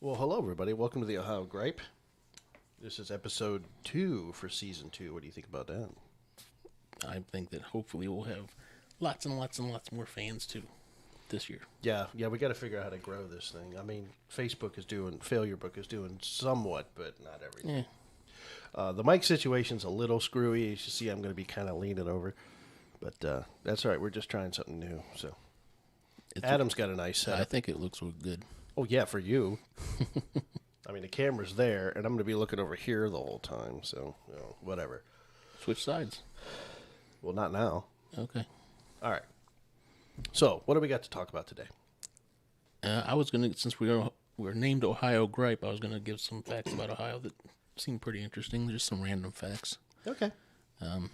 Well, hello, everybody. Welcome to the Ohio Gripe. This is episode 2 for season 2. What do you think about that? I think that hopefully we'll have lots and lots and lots more fans too this year. Yeah, we got to figure out how to grow this thing. I mean, Failure Book is doing somewhat, but not everything. Yeah. The mic situation's a little screwy. You should see I'm going to be kind of leaning over. But that's all right. We're just trying something new. So Adam's got a nice setup. I think it looks good. Oh, yeah, for you. I mean, the camera's there, and I'm going to be looking over here the whole time. So, whatever. Switch sides. Well, not now. Okay. All right. So, what do we got to talk about today? I was going to, since we're named Ohio Gripe, I was going to give some facts about Ohio that seem pretty interesting. There's some random facts. Okay. I'll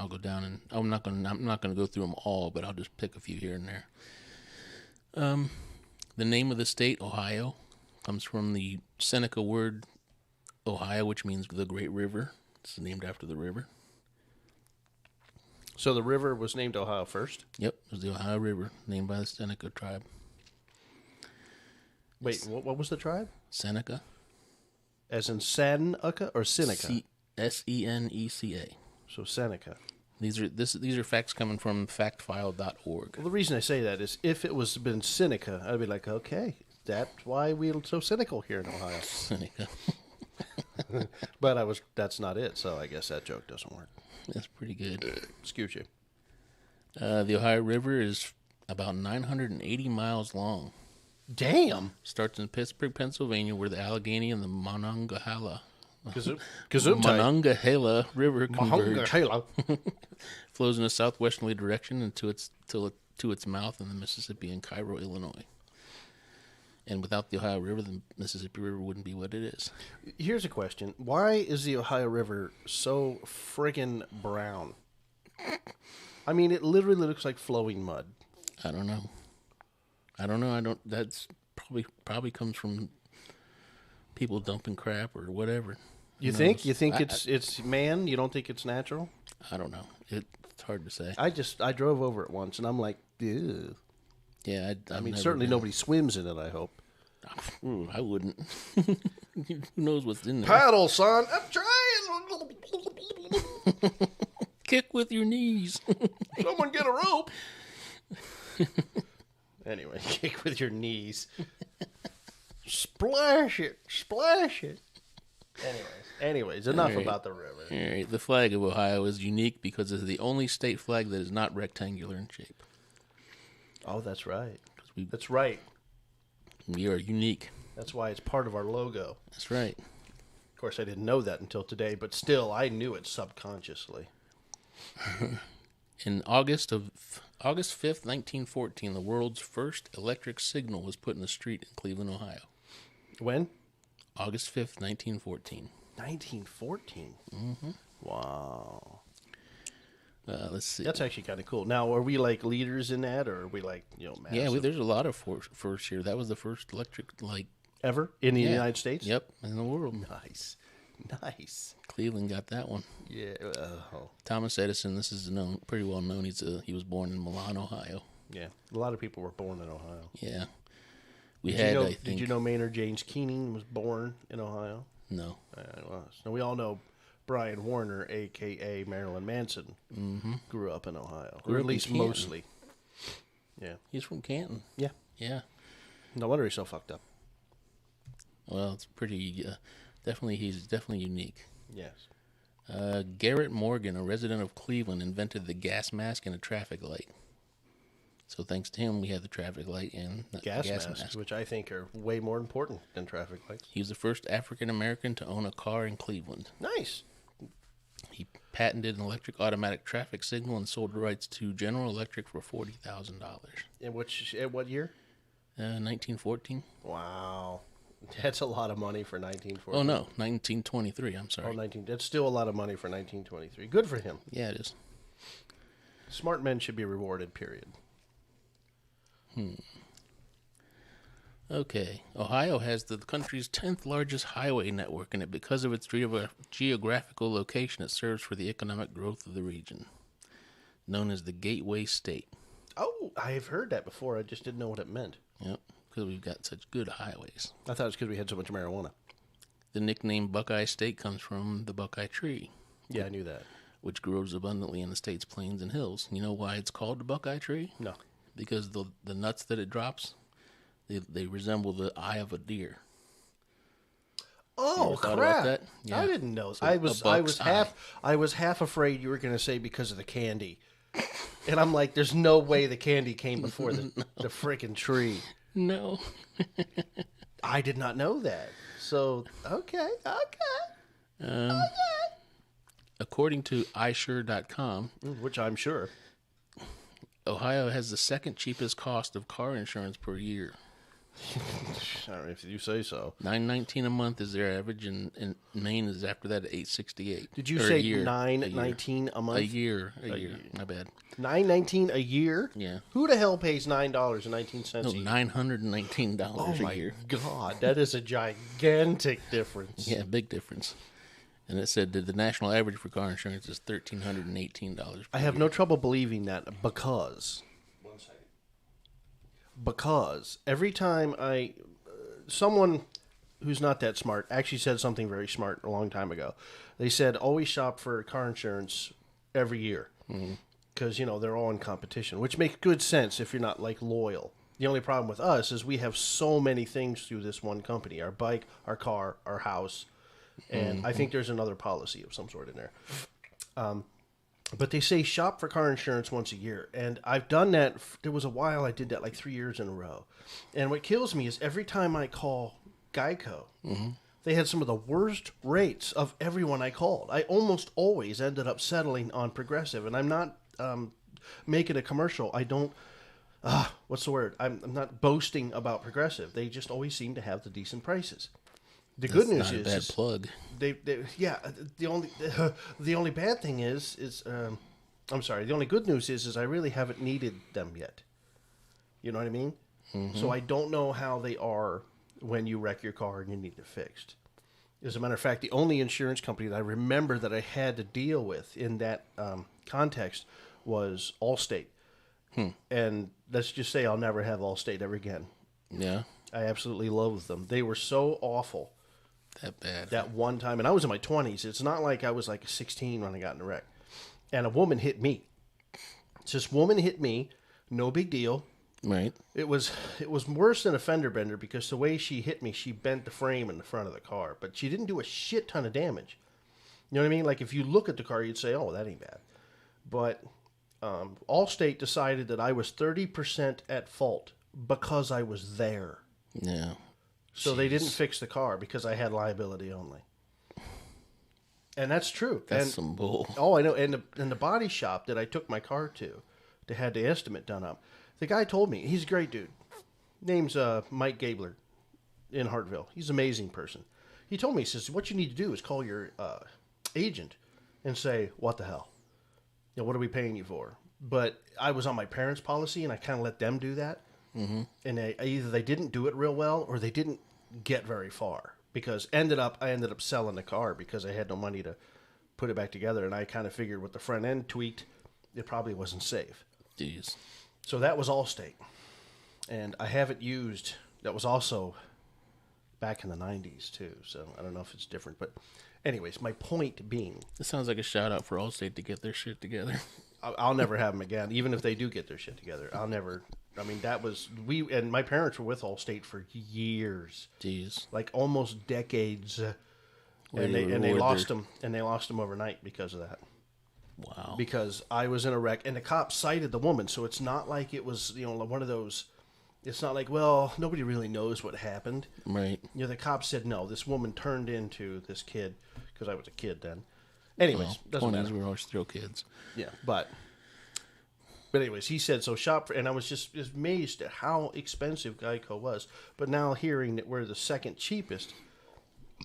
go down and I'm not going to go through them all, but I'll just pick a few here and there. The name of the state, Ohio, comes from the Seneca word Ohio, which means the Great River. It's named after the river. So the river was named Ohio first? Yep, it was the Ohio River, named by the Seneca tribe. Wait, what was the tribe? Seneca. As in Seneca or Seneca? Seneca. So Seneca. These are facts coming from factfile.org. Well, the reason I say that is if it was been Seneca, I'd be like, okay, that's why we're so cynical here in Ohio. Seneca. But that's not it, so I guess that joke doesn't work. That's pretty good. Excuse you. The Ohio River is about 980 miles long. Damn. Starts in Pittsburgh, Pennsylvania, where the Allegheny and the Monongahela River converge. Flows in a southwesterly direction into its mouth in the Mississippi in Cairo, Illinois. And without the Ohio River, the Mississippi River wouldn't be what it is. Here's a question. Why is the Ohio River so friggin' brown? I mean, it literally looks like flowing mud. I don't know. That's probably comes from people dumping crap or whatever. You think? You think it's man? You don't think it's natural? I don't know. It's hard to say. I drove over it once, and I'm like, ew. Yeah, I mean, certainly nobody swims in it, I hope. I wouldn't. Who knows what's in there? Paddle, son. I'm trying. Kick with your knees. Someone get a rope. Anyway, kick with your knees. Splash it. Anyways, enough about the river. All right. The flag of Ohio is unique because it's the only state flag that is not rectangular in shape. Oh, that's right. That's right. We are unique. That's why it's part of our logo. That's right. Of course, I didn't know that until today, but still, I knew it subconsciously. In August 5th, 1914, the world's first electric signal was put in the street in Cleveland, Ohio. When? August 5th, 1914. 1914? Mm-hmm. Wow. Let's see. That's actually kind of cool. Now, are we like leaders in that, or are we like, massive? Yeah, there's a lot of firsts here. That was the first electric, ever in the United States? Yep, in the world. Nice. Cleveland got that one. Yeah. Thomas Edison, this is pretty well known. He was born in Milan, Ohio. Yeah, a lot of people were born in Ohio. Yeah. Did you know Maynard James Keenan was born in Ohio? No. So we all know Brian Warner, a.k.a. Marilyn Manson, grew up in Ohio. Or at least mostly. Yeah. He's from Canton. Yeah. Yeah. No wonder he's so fucked up. Well, it's pretty... he's definitely unique. Yes. Garrett Morgan, a resident of Cleveland, invented the gas mask and a traffic light. So thanks to him, we have the traffic light and the gas mask, which I think are way more important than traffic lights. He was the first African-American to own a car in Cleveland. Nice. He patented an electric automatic traffic signal and sold the rights to General Electric for $40,000. At what year? 1914. Wow. That's a lot of money for 1914. Oh, no. 1923. I'm sorry. That's still a lot of money for 1923. Good for him. Yeah, it is. Smart men should be rewarded, period. Okay. Ohio has the country's 10th largest highway network, and because of its geographical location, it serves for the economic growth of the region. Known as the Gateway State. Oh, I have heard that before. I just didn't know what it meant. Yep. because we've got such good highways. I thought it was because we had so much marijuana. The nickname Buckeye State comes from the Buckeye tree. Yeah, I knew that. Which grows abundantly in the state's plains and hills. You know why it's called the Buckeye tree? No. Because the nuts that it drops, they resemble the eye of a deer. Oh crap! Yeah. I didn't know. So I was half afraid you were going to say because of the candy, and I'm like, there's no way the candy came before the freaking tree. No, I did not know that. So okay. According to iSure.com, which I'm sure, Ohio has the second cheapest cost of car insurance per year. If you say so. $9.19 a month is their average, and Maine is after that at $8.68. Did you say $9.19 a month? A year. My bad. $9.19 a year? Yeah. Who the hell pays $9.19 a year? $919 a year. Oh my God, that is a gigantic difference. Yeah, big difference. And it said that the national average for car insurance is $1,318. I have no trouble believing that because. Because every time someone who's not that smart actually said something very smart a long time ago. They said always shop for car insurance every year because they're all in competition, which makes good sense if you're not like loyal. The only problem with us is we have so many things through this one company: our bike, our car, our house, and I think there's another policy of some sort in there. But they say shop for car insurance once a year. And I've done that. There was a while I did that like 3 years in a row. And what kills me is every time I call Geico, they had some of the worst rates of everyone I called. I almost always ended up settling on Progressive. And I'm not making a commercial. I don't, what's the word? I'm not boasting about Progressive. They just always seem to have the decent prices. The good news is not a bad plug. The only bad thing is I'm sorry. The only good news is I really haven't needed them yet. You know what I mean? So I don't know how they are when you wreck your car and you need it fixed. As a matter of fact, the only insurance company that I remember that I had to deal with in that context was Allstate. And let's just say I'll never have Allstate ever again. Yeah. I absolutely loathe them. They were so awful. That bad. That one time, and I was in my 20s. It's not like I was like 16 when I got in a wreck. And a woman hit me. This woman hit me, no big deal. Right. It was worse than a fender bender because the way she hit me, she bent the frame in the front of the car. But she didn't do a shit ton of damage. You know what I mean? Like if you look at the car, you'd say, oh, that ain't bad. But Allstate decided that I was 30% at fault because I was there. Yeah. So they didn't fix the car because I had liability only. And that's true. That's some bull. Oh, I know. And the body shop that I took my car to, they had the estimate done up. The guy told me, he's a great dude. Name's Mike Gabler in Hartville. He's an amazing person. He told me, he says, what you need to do is call your agent and say, what the hell? What are we paying you for? But I was on my parents' policy, and I kind of let them do that. And either they didn't do it real well or they didn't get very far because I ended up selling the car because I had no money to put it back together, and I kind of figured with the front end tweaked, it probably wasn't safe. Jeez. So that was Allstate, and I haven't used. That was also back in the 90s too, so I don't know if it's different. But anyways, my point being, it sounds like a shout out for Allstate to get their shit together. I'll never have them again, even if they do get their shit together. I'll never. I mean, that was and my parents were with Allstate for years. Jeez, like almost decades, and they lost them overnight because of that. Wow. Because I was in a wreck, and the cops cited the woman, so it's not like it was one of those. It's not like, well, nobody really knows what happened. Right. The cops said no. This woman turned into this kid because I was a kid then. Anyways, doesn't matter. We were always still kids. Yeah, but anyways, he said, so shop for, and I was just amazed at how expensive Geico was. But now hearing that we're the second cheapest,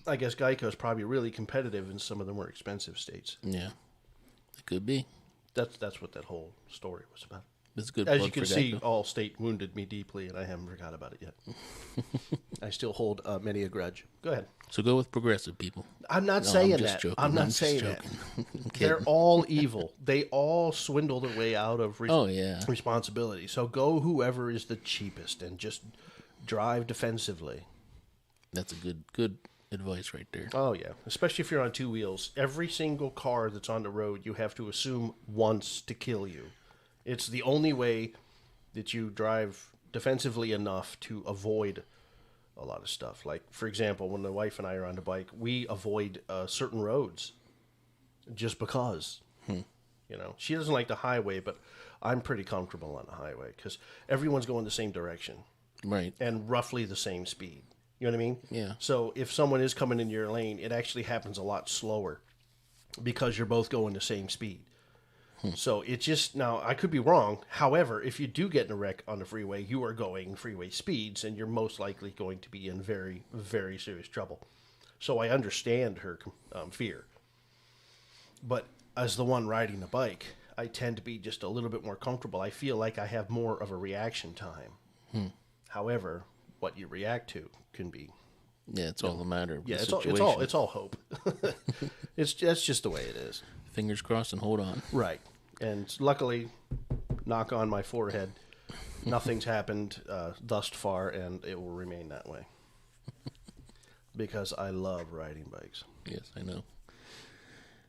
I guess Geico is probably really competitive in some of the more expensive states. Yeah, it could be. That's what that whole story was about. It's good. As you can see, Allstate wounded me deeply, and I haven't forgot about it yet. I still hold many a grudge. Go ahead. So go with Progressive, people. I'm not saying that. Joking. I'm not saying that. They're all evil. They all swindle their way out of responsibility. So go whoever is the cheapest and just drive defensively. That's a good advice right there. Oh, yeah. Especially if you're on two wheels. Every single car that's on the road, you have to assume wants to kill you. It's the only way that you drive defensively enough to avoid a lot of stuff. Like, for example, when the wife and I are on the bike, we avoid certain roads just because. You know, she doesn't like the highway, but I'm pretty comfortable on the highway because everyone's going the same direction. Right. And roughly the same speed. You know what I mean? Yeah. So if someone is coming in your lane, it actually happens a lot slower because you're both going the same speed. So it's just, now I could be wrong. However, if you do get in a wreck on the freeway, you are going freeway speeds and you're most likely going to be in very, very serious trouble. So I understand her fear. But as the one riding the bike, I tend to be just a little bit more comfortable. I feel like I have more of a reaction time. However, what you react to can be, Yeah, it's all the matter of yeah, the it's situation. all hope. That's just the way it is. Fingers crossed and hold on. Right. And luckily, knock on my forehead, nothing's happened thus far, and it will remain that way. Because I love riding bikes. Yes, I know.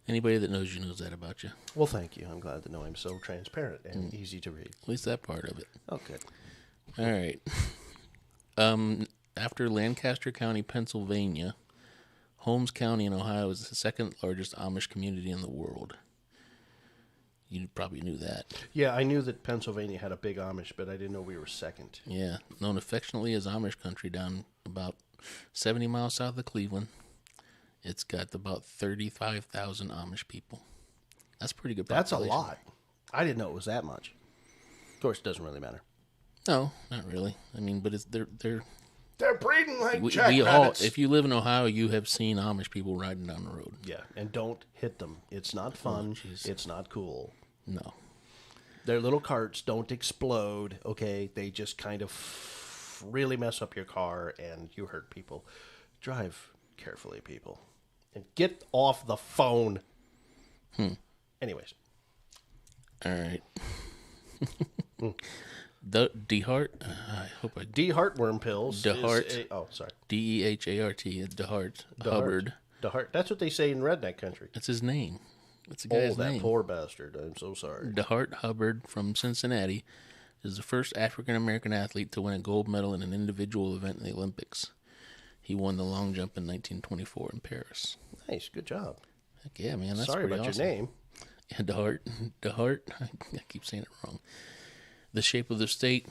Anybody that knows you knows that about you. Well, thank you. I'm glad to know I'm so transparent and easy to read. At least that part of it. Oh, good. All right. After Lancaster County, Pennsylvania, Holmes County in Ohio is the second largest Amish community in the world. You probably knew that. Yeah, I knew that Pennsylvania had a big Amish, but I didn't know we were second. Yeah, known affectionately as Amish country, down about 70 miles south of Cleveland. It's got about 35,000 Amish people. That's pretty good population. That's a lot. I didn't know it was that much. Of course, it doesn't really matter. No, not really. I mean, but it's they're breeding like we jackrabbits. all. If you live in Ohio, you have seen Amish people riding down the road. Yeah, and don't hit them. It's not fun. It's not cool. No. Their little carts don't explode, okay? They just kind of really mess up your car and you hurt people. Drive carefully, people. And get off the phone. Anyways. All right. The DeHart. I hope I D heartworm pills. DeHart. Oh, sorry. DEHART. DeHart. Hubbard. DeHart. That's what they say in redneck country. That's his name. That's the guy's that name. poor bastard. I'm so sorry. DeHart Hubbard from Cincinnati is the first African American athlete to win a gold medal in an individual event in the Olympics. He won the long jump in 1924 in Paris. Nice. Good job. Heck yeah, man. That's Sorry pretty about awesome. your name. Yeah, DeHart. I keep saying it wrong. The shape of the state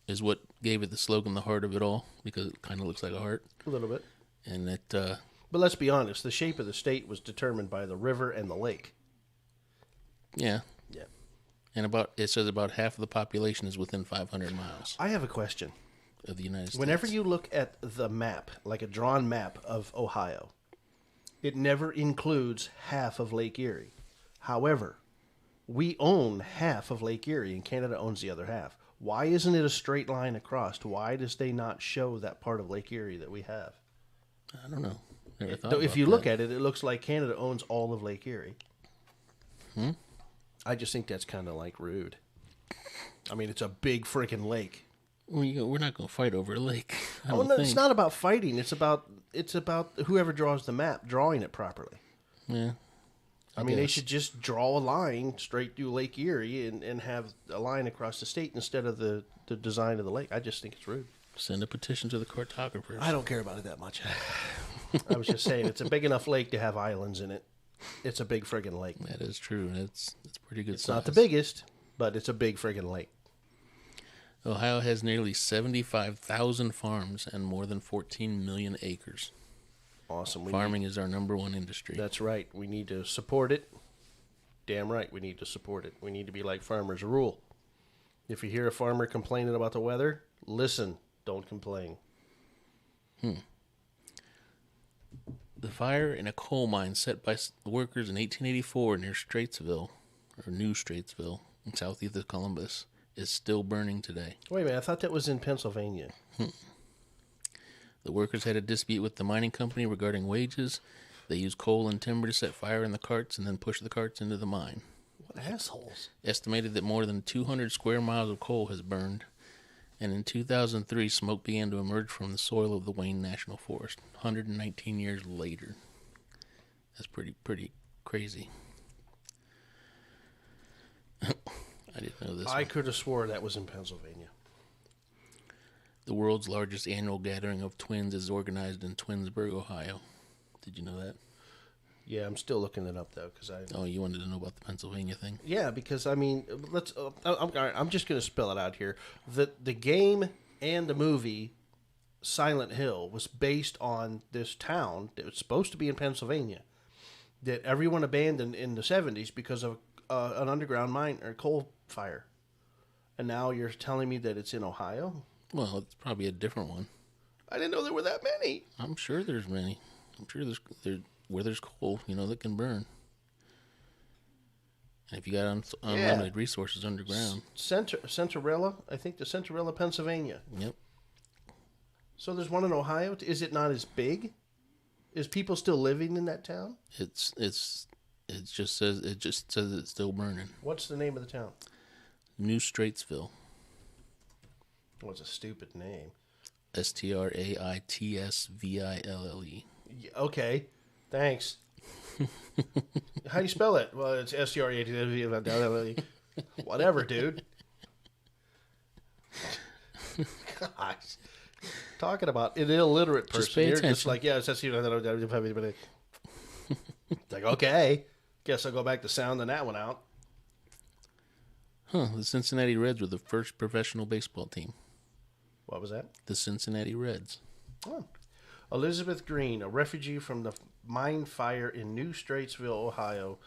is what gave it the slogan, the heart of it all, because it kind of looks like a heart. A little bit. And it, But let's be honest. The shape of the state was determined by the river and the lake. yeah. Yeah. And it says about half of the population is within 500 miles I have a question. of the United States. Whenever you look at the map, like a drawn map of Ohio, it never includes half of Lake Erie. However, we own half of Lake Erie and Canada owns the other half. Why isn't it a straight line across? Why does they not show that part of Lake Erie that we have? I don't know. Never thought Though if about you that. look at it, it looks like Canada owns all of Lake Erie. I just think that's kind of like rude. I mean, it's a big freaking lake. We're not going to fight over a lake. I Oh don't no, think. it's not about fighting. It's about whoever draws the map drawing it properly. Yeah. I mean, they guess. should just draw a line straight through Lake Erie and have a line across the state instead of the design of the lake. I just think it's rude. Send a petition to the cartographers. I don't care about it that much. I was just saying, it's a big enough lake to have islands in it. It's a big friggin' lake. That is true. It's pretty good. It's not the biggest, but it's a big friggin' lake. Ohio has nearly 75,000 farms and more than 14 million acres. Awesome. Farming is our number one industry. That's right. We need to support it. Damn right, we need to support it. We need to be like farmers. A rule. If you hear a farmer complaining about the weather, listen. Don't complain. The fire in a coal mine set by workers in 1884 near Straitsville, or New Straitsville, in southeast of Columbus, is still burning today. Wait a minute, I thought that was in Pennsylvania. The workers had a dispute with the mining company regarding wages. They used coal and timber to set fire in the carts and then push the carts into the mine. What assholes. Estimated that more than 200 square miles of coal has burned, And in 2003, smoke began to emerge from the soil of the Wayne National Forest. 119 years later. That's pretty crazy. I didn't know this. I could have swore that was in Pennsylvania. The world's largest annual gathering of twins is organized in Twinsburg, Ohio. Did you know that? Yeah, I'm still looking it up though because I. Oh, you wanted to know about the Pennsylvania thing? Yeah, because I mean, let's. I'm just going to spell it out here. The game and the movie Silent Hill was based on this town that was supposed to be in Pennsylvania that everyone abandoned in the 70s because of an underground mine or coal fire, and now you're telling me that it's in Ohio? Well, it's probably a different one. I didn't know there were that many. I'm sure there's many. I'm sure there's where there's coal, that can burn. And if you got unlimited resources underground. Centrella, I think the Centrella, Pennsylvania. Yep. So there's one in Ohio. Is it not as big? Is people still living in that town? It just says it's still burning. What's the name of the town? New Straitsville. What's a stupid name? Straitsville. Okay, thanks. How do you spell it? Well, it's STRAITVILLE. Whatever, dude. Gosh. Talking about an illiterate person. Just pay You're attention. just like, yeah, it's like, okay. Guess I'll go back to sounding that one out. Huh, the Cincinnati Reds were the first professional baseball team. What was that? The Cincinnati Reds. Oh. Elizabeth Green, a refugee from the mine fire in New Straitsville, Ohio,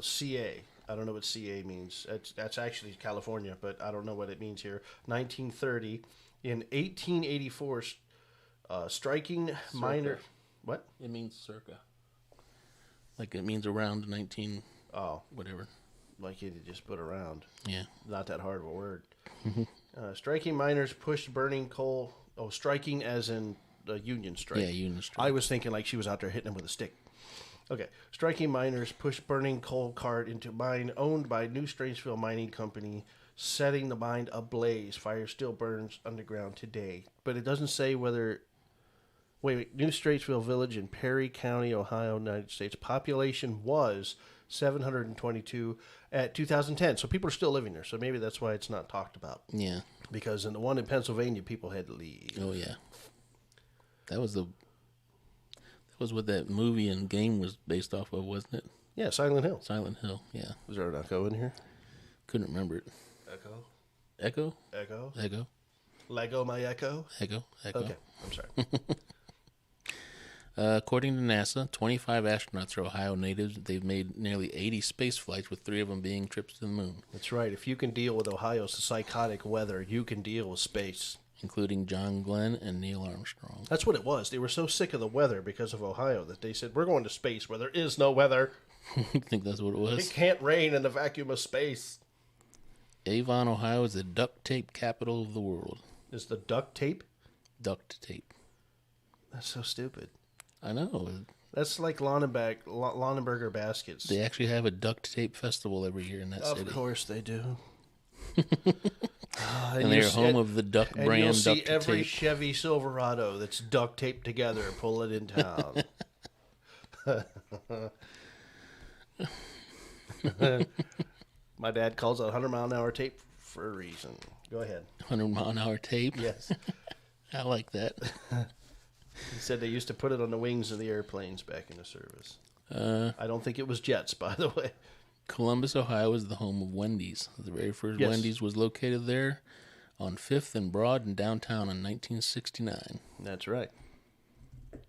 CA. I don't know what CA means. That's actually California, but I don't know what it means here. 1930. In 1884, striking miner... What? It means circa. Like it means around 19... Oh. Whatever. Like you just put around. Yeah. Not that hard of a word. Striking miners pushed burning coal... Oh, striking as in a union strike. Yeah, union strike. I was thinking like she was out there hitting him with a stick. Okay. Striking miners pushed burning coal cart into mine owned by New Straitsville Mining Company, setting the mine ablaze. Fire still burns underground today. But it doesn't say whether... Wait. New Straitsville Village in Perry County, Ohio, United States. Population was 722 at 2010. So people are still living there. So maybe that's why it's not talked about. Yeah. Because in the one in Pennsylvania, people had to leave. Oh, yeah. That was what that movie and game was based off of, wasn't it? Yeah, Silent Hill. Silent Hill, yeah. Was there an echo in here? Couldn't remember it. Echo? Echo? Echo? Echo? Lego my echo? Echo? Echo? Okay, I'm sorry. According to NASA, 25 astronauts are Ohio natives. They've made nearly 80 space flights, with 3 of them being trips to the moon. That's right. If you can deal with Ohio's psychotic weather, you can deal with space. Including John Glenn and Neil Armstrong. That's what it was. They were so sick of the weather because of Ohio that they said, we're going to space where there is no weather. You think that's what it was? It can't rain in the vacuum of space. Avon, Ohio is the duct tape capital of the world. Is the duct tape? Duct tape. That's so stupid. I know. That's like Lonenberger baskets. They actually have a duct tape festival every year in that city. Of course they do. And they're home of the duck and brand you'll duct see tape. every Chevy Silverado that's duct taped together pull it in town. My dad calls it 100-mile-an-hour tape for a reason. Go ahead. 100-mile-an-hour tape? Yes. I like that. He said they used to put it on the wings of the airplanes back in the service. I don't think it was jets, by the way. Columbus, Ohio is the home of Wendy's. The very first Yes. Wendy's was located there on 5th and Broad in downtown in 1969. That's right.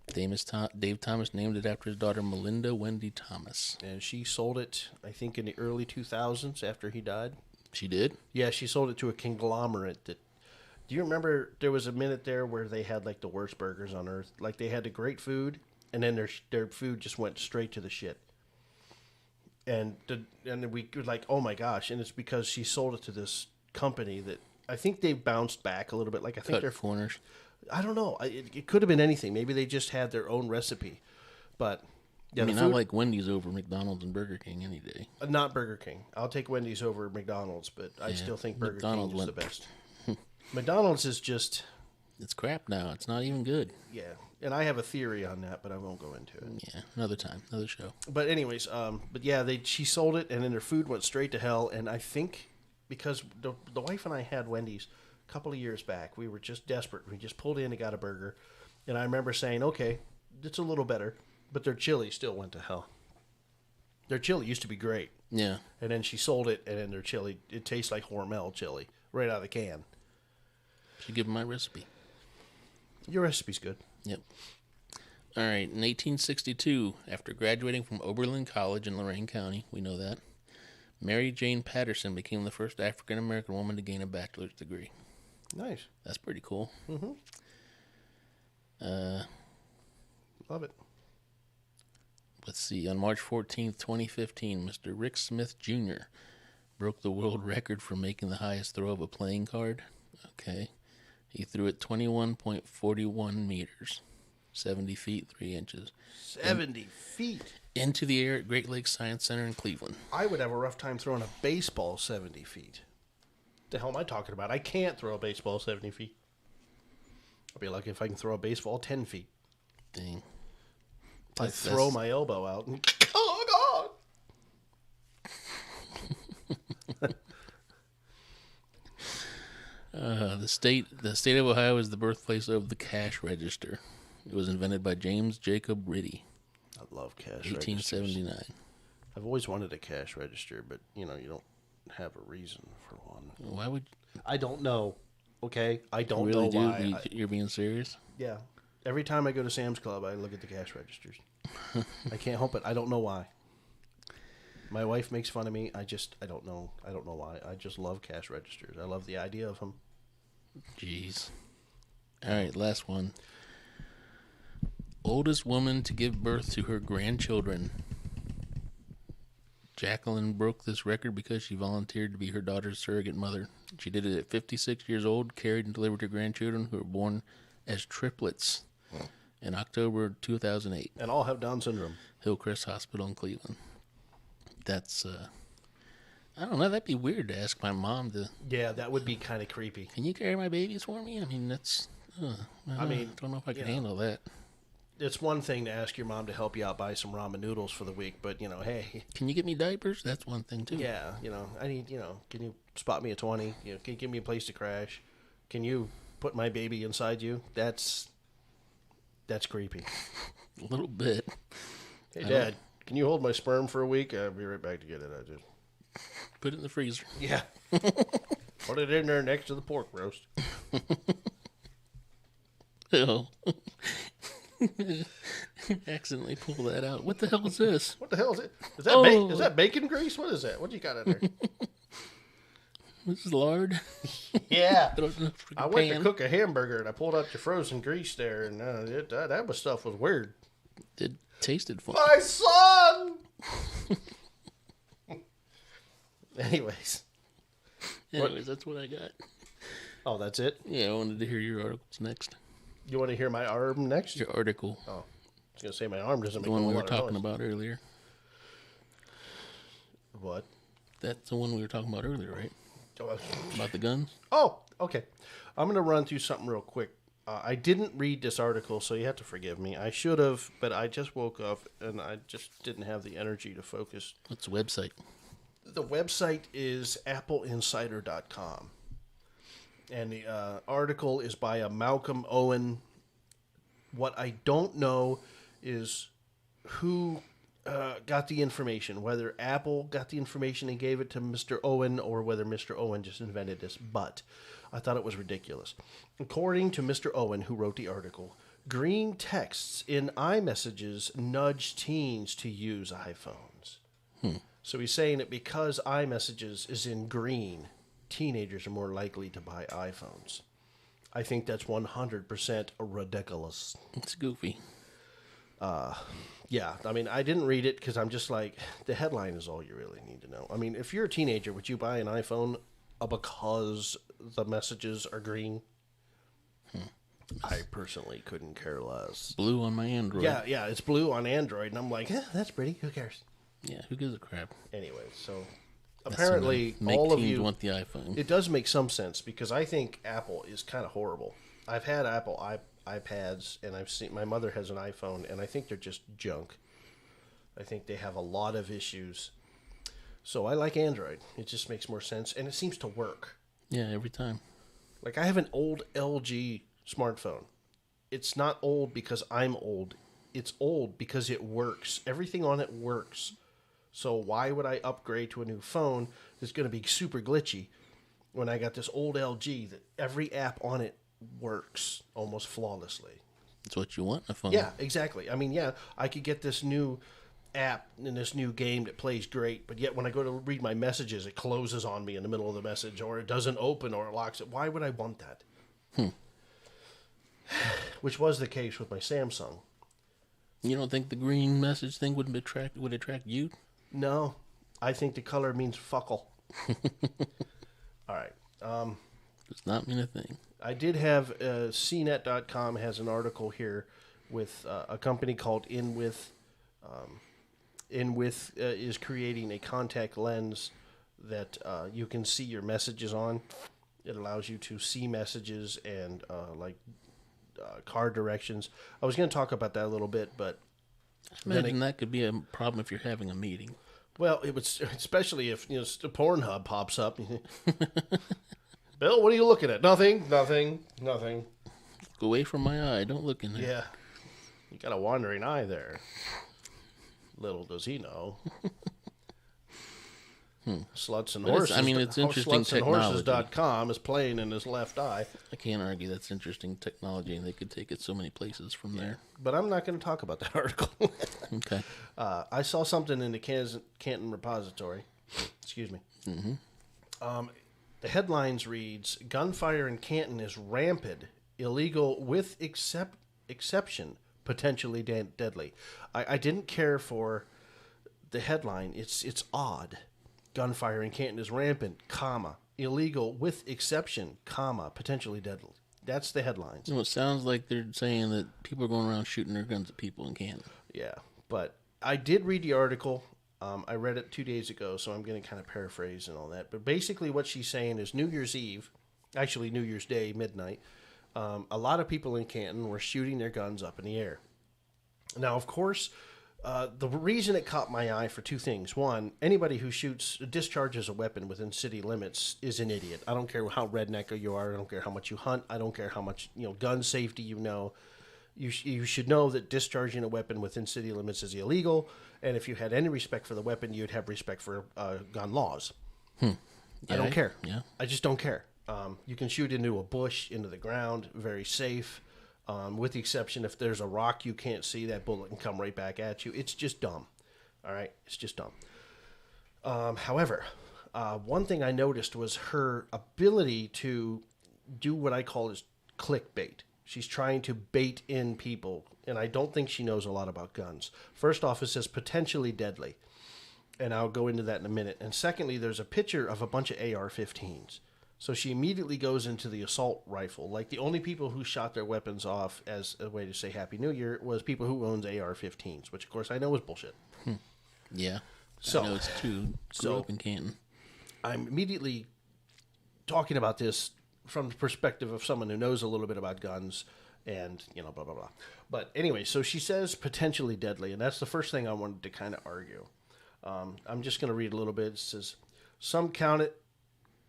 Dave Thomas named it after his daughter Melinda Wendy Thomas. And she sold it, I think, in the early 2000s after he died. She did? Yeah, she sold it to a conglomerate that... Do you remember there was a minute there where they had like the worst burgers on earth? Like they had the great food, and then their food just went straight to the shit. And we were like, oh my gosh! And it's because she sold it to this company that I think they bounced back a little bit. Like I think they're corners. I don't know. It could have been anything. Maybe they just had their own recipe. But yeah, I mean, I like Wendy's over McDonald's and Burger King any day. Not Burger King. I'll take Wendy's over McDonald's, but I still think Burger King is the best. McDonald's is just... It's crap now. It's not even good. Yeah. And I have a theory on that, but I won't go into it. Yeah, another time, another show. But anyways, she sold it, and then their food went straight to hell. And I think because the wife and I had Wendy's a couple of years back, we were just desperate. We just pulled in and got a burger. And I remember saying, okay, it's a little better, but their chili still went to hell. Their chili used to be great. Yeah. And then she sold it, and then their chili, it tastes like Hormel chili right out of the can. Should give them my recipe. Your recipe's good. Yep. All right. In 1862, after graduating from Oberlin College in Lorain County, we know that, Mary Jane Patterson became the first African-American woman to gain a bachelor's degree. Nice. That's pretty cool. Mm-hmm. Love it. Let's see. On March 14th, 2015, Mr. Rick Smith Jr. broke the world record for making the highest throw of a playing card. Okay. He threw it 21.41 meters, 70 feet, 3 inches. 70 feet? Into the air at Great Lakes Science Center in Cleveland. I would have a rough time throwing a baseball 70 feet. The hell am I talking about? I can't throw a baseball 70 feet. I'll be lucky if I can throw a baseball 10 feet. Dang. I throw my elbow out and... Oh, God! The state of Ohio is the birthplace of the cash register. It was invented by James Jacob Ritty. I love cash 1879. registers. I've always wanted a cash register, but, you don't have a reason for one. Why would... I don't know. Okay? I don't really know why. You're being serious? Yeah. Every time I go to Sam's Club, I look at the cash registers. I can't help it. I don't know why. My wife makes fun of me. I don't know. I don't know why. I just love cash registers. I love the idea of them. Jeez. All right, last one. Oldest woman to give birth to her grandchildren. Jacqueline broke this record because she volunteered to be her daughter's surrogate mother. She did it at 56 years old, carried and delivered her grandchildren who were born as triplets in October 2008. And all have Down syndrome. Hillcrest Hospital in Cleveland. That's, I don't know, that'd be weird to ask my mom to... Yeah, that would be kind of creepy. Can you carry my babies for me? I mean, that's... I don't know if I can handle that. It's one thing to ask your mom to help you out buy some ramen noodles for the week, but, hey... Can you get me diapers? That's one thing, too. Yeah, I need, can you spot me a 20? Can you give me a place to crash? Can you put my baby inside you? That's creepy. A little bit. Hey, Dad, can you hold my sperm for a week? I'll be right back to get it. I just... Put it in the freezer. Yeah. Put it in there next to the pork roast. Oh. Accidentally pull that out. What the hell is this? What the hell is it? Is that, is that bacon grease? What is that? What do you got in there? This is lard. Yeah. I went to cook a hamburger and I pulled out your frozen grease there, and that was stuff was weird. It tasted fun. My son! Anyways, that's what I got. Oh, that's it? Yeah, I wanted to hear your articles next. You want to hear my arm next? Your article. Oh, I was going to say my arm doesn't make the one we were noise. talking about earlier. What? That's the one we were talking about earlier, right? About the guns? Oh, okay. I'm going to run through something real quick. I didn't read this article, so you have to forgive me. I should have, but I just woke up and I just didn't have the energy to focus. What's the website? The website is appleinsider.com. And the article is by a Malcolm Owen. What I don't know is who got the information, whether Apple got the information and gave it to Mr. Owen or whether Mr. Owen just invented this. But I thought it was ridiculous. According to Mr. Owen, who wrote the article, green texts in iMessages nudge teens to use iPhones. So he's saying that because iMessages is in green, teenagers are more likely to buy iPhones. I think that's 100% ridiculous. It's goofy. Yeah, I mean, I didn't read it because I'm just like, the headline is all you really need to know. I mean, if you're a teenager, would you buy an iPhone because the messages are green? I personally couldn't care less. Blue on my Android. Yeah, it's blue on Android, and I'm like, that's pretty. Who cares? Yeah, who gives a crap? Anyway, so apparently make all of teens you want the iPhone. It does make some sense because I think Apple is kind of horrible. I've had Apple iPads, and I've seen my mother has an iPhone, and I think they're just junk. I think they have a lot of issues. So I like Android. It just makes more sense, and it seems to work. Yeah, every time. Like I have an old LG smartphone. It's not old because I'm old. It's old because it works. Everything on it works. So why would I upgrade to a new phone that's going to be super glitchy when I got this old LG that every app on it works almost flawlessly? That's what you want in a phone. Yeah, exactly. I mean, yeah, I could get this new app in this new game that plays great, but yet when I go to read my messages, it closes on me in the middle of the message, or it doesn't open, or it locks it. Why would I want that? Which was the case with my Samsung. You don't think the green message thing would attract you? No, I think the color means fuckle. All right. Does not mean a thing. I did have CNET.com has an article here with a company called InWith. InWith is creating a contact lens that you can see your messages on. It allows you to see messages and car directions. I was going to talk about that a little bit, but Imagine that could be a problem if you're having a meeting. Well, it would, especially if Pornhub pops up. Bill, what are you looking at? Nothing. Go away from my eye. Don't look in there. Yeah, you got a wandering eye there. Little does he know. Sluts and Horses. It's interesting technology. Slutsandhorses.com is playing in his left eye. I can't argue that's interesting technology, and they could take it so many places from there. But I'm not going to talk about that article. Okay. I saw something in the Canton repository. Excuse me. Mm-hmm. The headlines reads, gunfire in Canton is rampant, illegal with exception, potentially deadly. I didn't care for the headline. It's odd. Gunfire in Canton is rampant, comma, illegal with exception, comma, potentially deadly. That's the headlines. It sounds like they're saying that people are going around shooting their guns at people in Canton. Yeah, but I did read the article. I read it 2 days ago, so I'm going to kind of paraphrase and all that. But basically what she's saying is New Year's Eve, actually New Year's Day, midnight, a lot of people in Canton were shooting their guns up in the air. Now, of course, the reason it caught my eye for two things. One, anybody who discharges a weapon within city limits is an idiot. I don't care how redneck you are. I don't care how much you hunt. I don't care how much gun safety you know. You should know that discharging a weapon within city limits is illegal. And if you had any respect for the weapon, you'd have respect for gun laws. Yeah, I don't care. Yeah. I just don't care. You can shoot into a bush, into the ground, very safe. With the exception if there's a rock you can't see, that bullet can come right back at you. It's just dumb. All right? It's just dumb. However, one thing I noticed was her ability to do what I call is clickbait. She's trying to bait in people, and I don't think she knows a lot about guns. First off, it says potentially deadly, and I'll go into that in a minute. And secondly, there's a picture of a bunch of AR-15s. So she immediately goes into the assault rifle. Like the only people who shot their weapons off as a way to say Happy New Year was people who owned AR-15s, which of course I know is bullshit. Yeah. So, I know it's true. Grew up in Canton. I'm immediately talking about this from the perspective of someone who knows a little bit about guns and, blah, blah, blah. But anyway, so she says potentially deadly, and that's the first thing I wanted to kind of argue. I'm just going to read a little bit. It says, some count it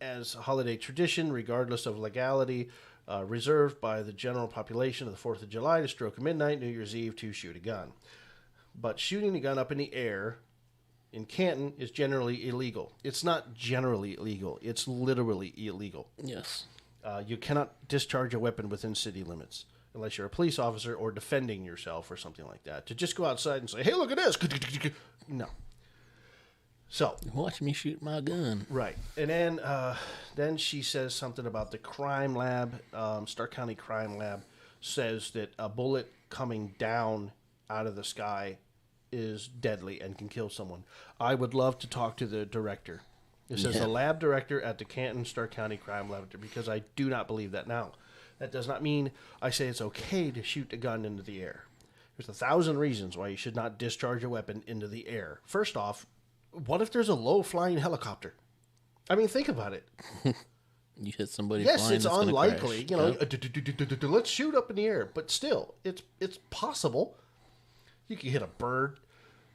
as a holiday tradition, regardless of legality, reserved by the general population of the 4th of July to stroke at midnight, New Year's Eve, to shoot a gun. But shooting a gun up in the air in Canton is generally illegal. It's not generally illegal. It's literally illegal. Yes. You cannot discharge a weapon within city limits unless you're a police officer or defending yourself or something like that. To just go outside and say, hey, look at this. No. So watch me shoot my gun. Right. And then she says something about the crime lab. Stark County Crime Lab says that a bullet coming down out of the sky is deadly and can kill someone. I would love to talk to the director. It says the lab director at the Canton Stark County Crime Laboratory, because I do not believe that. Now, that does not mean I say it's okay to shoot a gun into the air. There's 1,000 reasons why you should not discharge a weapon into the air. First off, what if there's a low-flying helicopter? I mean, think about it. You hit somebody Yes, flying, it's that's unlikely. gonna crash. Let's shoot up in the air. But still, it's possible. You can hit a bird.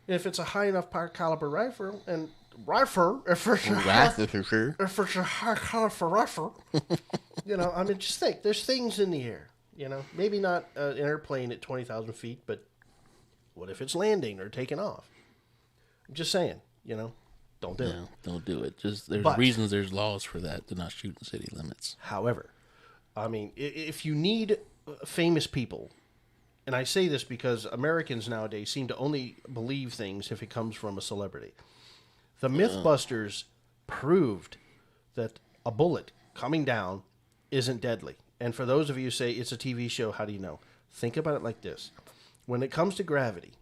If it's a high enough caliber rifle, if it's a high caliber rifle, I mean, just think. There's things in the air. Maybe not an airplane at 20,000 feet, but what if it's landing or taking off? I'm just saying, don't do it. Don't do it. Just there's reasons, there's laws for that to not shoot in city limits. However, I mean, if you need famous people, and I say this because Americans nowadays seem to only believe things if it comes from a celebrity. The Mythbusters proved that a bullet coming down isn't deadly. And for those of you who say it's a TV show, how do you know? Think about it like this. When it comes to gravity,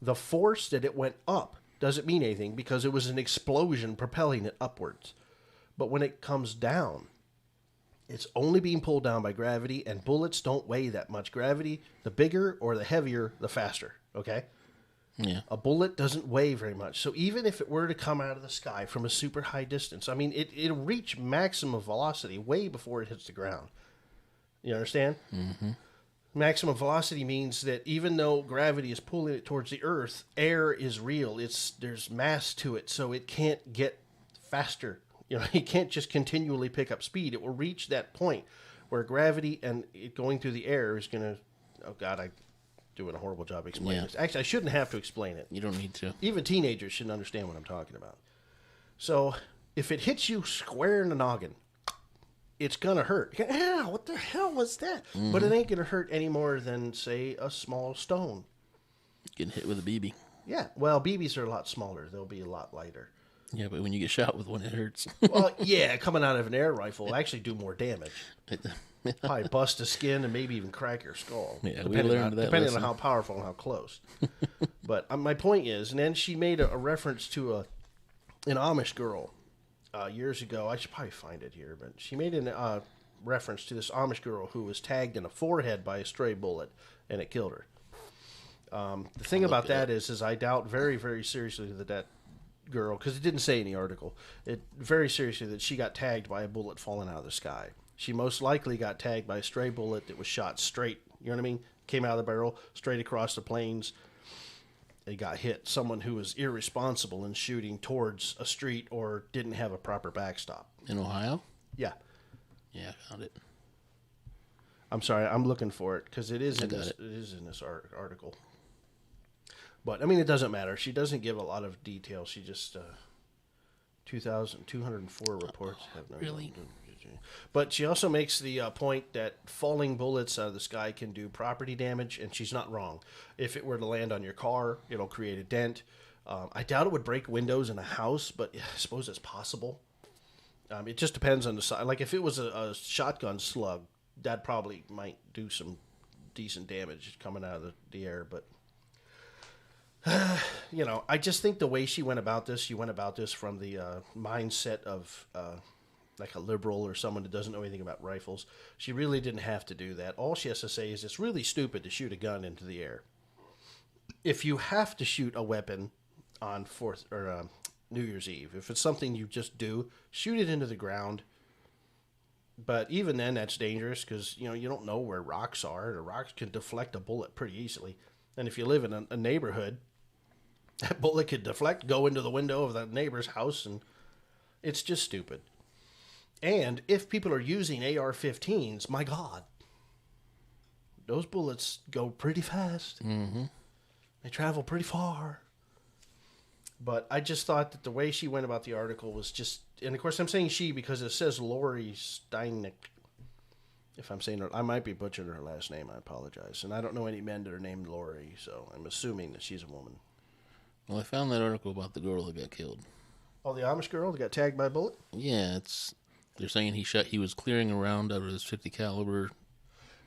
the force that it went up doesn't mean anything because it was an explosion propelling it upwards. But when it comes down, it's only being pulled down by gravity, and bullets don't weigh that much. Gravity, the bigger or the heavier, the faster, okay? Yeah. A bullet doesn't weigh very much. So even if it were to come out of the sky from a super high distance, I mean, it'll reach maximum velocity way before it hits the ground. You understand? Mm-hmm. Maximum velocity means that even though gravity is pulling it towards the Earth, air is real. There's mass to it, so it can't get faster. It can't just continually pick up speed. It will reach that point where gravity and it going through the air is going to... Oh, God, I'm doing a horrible job explaining this. Actually, I shouldn't have to explain it. You don't need to. Even teenagers shouldn't understand what I'm talking about. So, if it hits you square in the noggin, it's going to hurt. Yeah, what the hell was that? Mm-hmm. But it ain't going to hurt any more than, say, a small stone. Getting hit with a BB. Yeah, well, BBs are a lot smaller. They'll be a lot lighter. Yeah, but when you get shot with one, it hurts. Well, yeah, coming out of an air rifle will actually do more damage. Probably bust the skin and maybe even crack your skull. Yeah, depending on how powerful and how close. But my point is, and then she made a reference to an Amish girl years ago. I should probably find it here, but she made a reference to this Amish girl who was tagged in the forehead by a stray bullet, and it killed her. The thing about that is I doubt very, very seriously that girl, because it didn't say in the article, very seriously that she got tagged by a bullet falling out of the sky. She most likely got tagged by a stray bullet that was shot straight, you know what I mean? Came out of the barrel, straight across the plains. They got hit. Someone who was irresponsible in shooting towards a street or didn't have a proper backstop. In Ohio? Yeah. Yeah, I found it. I'm sorry, I'm looking for it because it is in this article. But, I mean, it doesn't matter. She doesn't give a lot of detail. She just, 2,204 reports have no... Really? But she also makes the point that falling bullets out of the sky can do property damage, and she's not wrong. If it were to land on your car, it'll create a dent. I doubt it would break windows in a house, but I suppose it's possible. It just depends on the size. Like, if it was a shotgun slug, that probably might do some decent damage coming out of the air, but... I just think the way she went about this from the mindset of like a liberal or someone that doesn't know anything about rifles. She really didn't have to do that. All she has to say is it's really stupid to shoot a gun into the air. If you have to shoot a weapon on New Year's Eve, if it's something you just do, shoot it into the ground. But even then, that's dangerous because you don't know where rocks are. The rocks can deflect a bullet pretty easily. And if you live in a neighborhood, that bullet could deflect, go into the window of the neighbor's house, and it's just stupid. And if people are using AR-15s, my God, those bullets go pretty fast. Mm-hmm. They travel pretty far. But I just thought that the way she went about the article was just... And, of course, I'm saying she because it says Lori Steinnick. If I'm saying her... I might be butchering her last name. I apologize. And I don't know any men that are named Lori, so I'm assuming that she's a woman. Well, I found that article about the girl that got killed. Oh, the Amish girl that got tagged by a bullet? Yeah, they're saying he was clearing around out of his 50 caliber.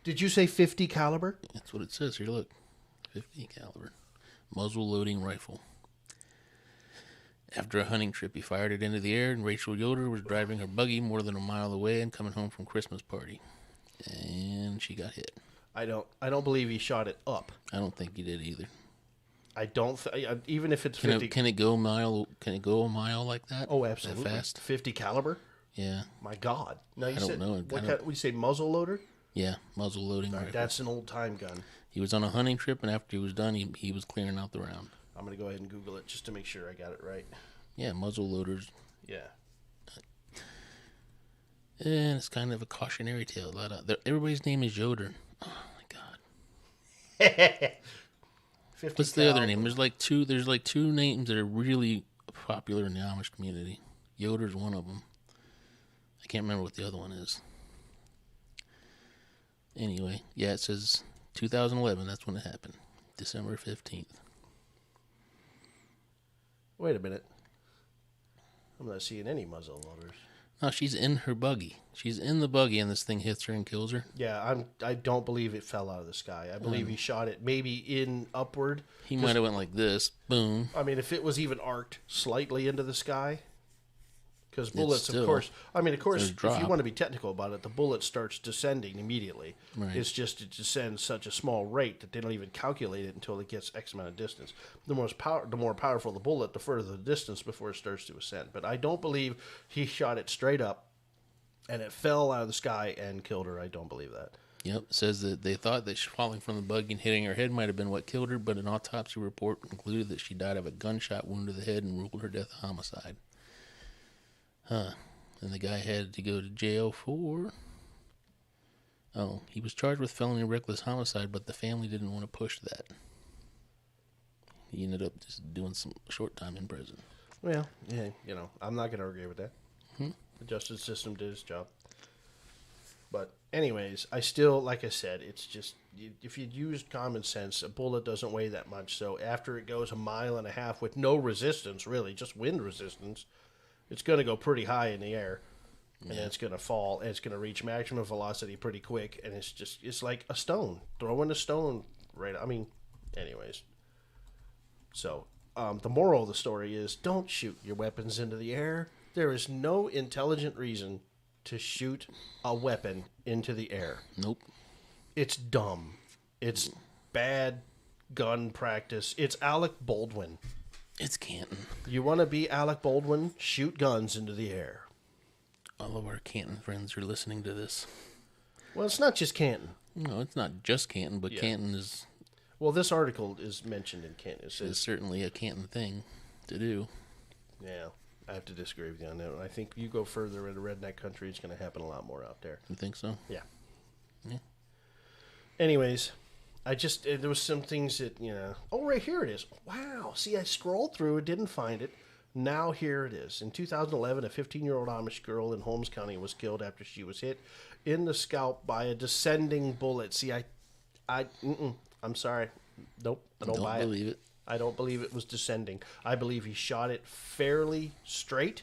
Did you say 50 caliber? That's what it says here, look. 50 caliber. Muzzle loading rifle. After a hunting trip, he fired it into the air, and Rachel Yoder was driving her buggy more than a mile away and coming home from Christmas party. And she got hit. I don't believe he shot it up. I don't think he did either. I don't even if it's 50. Can it go a mile? Can it go a mile like that? Oh, absolutely. That fast? 50 caliber. Yeah. My God. Now you I don't know. What kind? We say muzzle loader. Yeah, muzzle loading rifle. That's an old time gun. He was on a hunting trip, and after he was done, he was clearing out the round. I'm gonna go ahead and Google it just to make sure I got it right. Yeah, muzzle loaders. Yeah. And it's kind of a cautionary tale. Everybody's name is Yoder. Oh my God. What's the other name? There's like two names that are really popular in the Amish community. Yoder's one of them. I can't remember what the other one is. Anyway, yeah, it says 2011. That's when it happened. December 15th. Wait a minute. I'm not seeing any muzzle loaders. No, she's in her buggy. She's in the buggy, and this thing hits her and kills her. Yeah, I don't believe it fell out of the sky. I believe he shot it maybe in upward. He might have went like this. Boom. I mean, if it was even arced slightly into the sky, because bullets, still, of course, if you drop. want to be technical about it, the bullet starts descending immediately. Right. It's just it descends such a small rate that they don't even calculate it until it gets X amount of distance. The more powerful the bullet, the further the distance before it starts to ascend. But I don't believe he shot it straight up, and it fell out of the sky and killed her. I don't believe that. Yep, it says that they thought that falling from the buggy and hitting her head might have been what killed her, but an autopsy report concluded that she died of a gunshot wound to the head and ruled her death a homicide. Huh. And the guy had to go to jail for... Oh, he was charged with felony reckless homicide, but the family didn't want to push that. He ended up just doing some short time in prison. Well, yeah, I'm not going to argue with that. Hmm? The justice system did its job. But anyways, I still, like I said, it's just, if you'd used common sense, a bullet doesn't weigh that much. So after it goes 1.5 miles with no resistance, really, just wind resistance, it's going to go pretty high in the air. And then it's going to fall, and it's going to reach maximum velocity pretty quick. And it's like a stone. Throwing a stone right, anyways. So the moral of the story is don't shoot your weapons into the air. There is no intelligent reason to shoot a weapon into the air. Nope. It's dumb. It's bad gun practice. It's Alec Baldwin. It's Canton. You want to be Alec Baldwin? Shoot guns into the air. All of our Canton friends are listening to this. Well, it's not just Canton. No, it's not just Canton, but Yeah. Canton is... Well, this article is mentioned in Canton. It It's says, certainly a Canton thing to do. yeah, I have to disagree with you on that one. I think you go further into redneck country, it's going to happen a lot more out there. You think so? Yeah. Yeah. Anyways, there was some things that, oh, right here it is. Wow. See, I scrolled through it, didn't find it. Now here it is. In 2011, a 15-year-old Amish girl in Holmes County was killed after she was hit in the scalp by a descending bullet. See, I'm sorry. Nope. I don't buy it. Believe it. I don't believe it was descending. I believe he shot it fairly straight,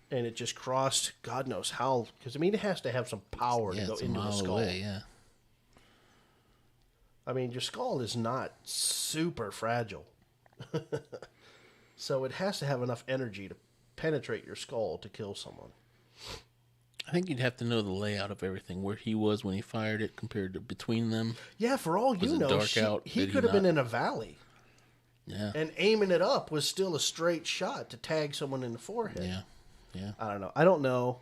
and it just crossed God knows how. Because, it has to have some power to go it's a into the mile skull. away, yeah. Your skull is not super fragile. So it has to have enough energy to penetrate your skull to kill someone. I think you'd have to know the layout of everything, where he was when he fired it compared to between them. Yeah, for all you know, he could have been in a valley. Yeah. And aiming it up was still a straight shot to tag someone in the forehead. Yeah. Yeah. I don't know.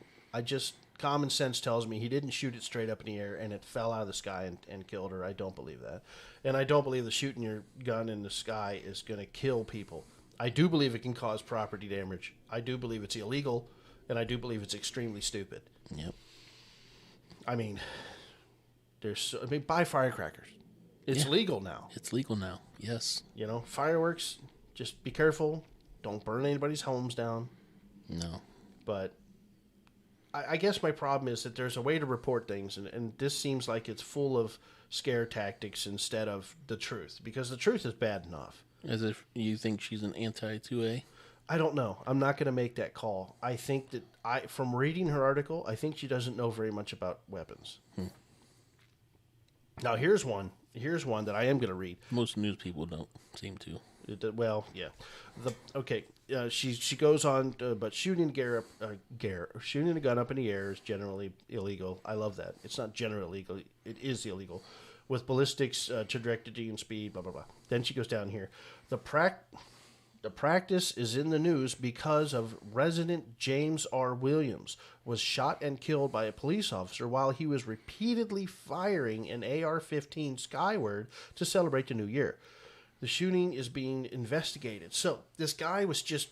Common sense tells me he didn't shoot it straight up in the air and it fell out of the sky and killed her. I don't believe that. And I don't believe that shooting your gun in the sky is going to kill people. I do believe it can cause property damage. I do believe it's illegal, and I do believe it's extremely stupid. Yep. Buy firecrackers. It's legal now. It's legal now. Yes. Fireworks, just be careful. Don't burn anybody's homes down. No. But I guess my problem is that there's a way to report things, and this seems like it's full of scare tactics instead of the truth, because the truth is bad enough. As if you think she's an anti-2A? I don't know. I'm not going to make that call. I think that from reading her article, I think she doesn't know very much about weapons. Now, here's one that I am going to read. Most news people don't seem to. Well, yeah. She goes on, but shooting a gun up in the air is generally illegal. I love that. It's not generally illegal. It is illegal. with ballistics, trajectory, and speed, blah, blah, blah. Then she goes down here. The practice is in the news because of resident James R. Williams was shot and killed by a police officer while he was repeatedly firing an AR-15 skyward to celebrate the new year. The shooting is being investigated. So this guy was just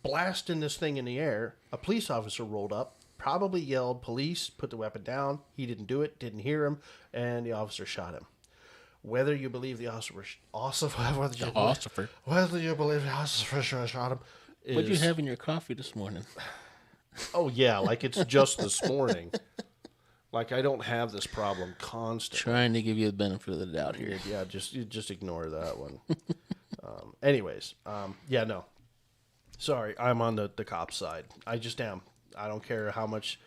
blasting this thing in the air. A police officer rolled up, probably yelled, "Police," put the weapon down. He didn't do it, didn't hear him, and the officer shot him. Whether you believe the officer shot him is... What did you have in your coffee this morning? Oh, yeah, like it's just this morning. Like I don't have this problem constantly. Trying to give you the benefit of the doubt here. Yeah, just ignore that one. Anyways, yeah, no. Sorry, I'm on the cop's side. I just am. I don't care how much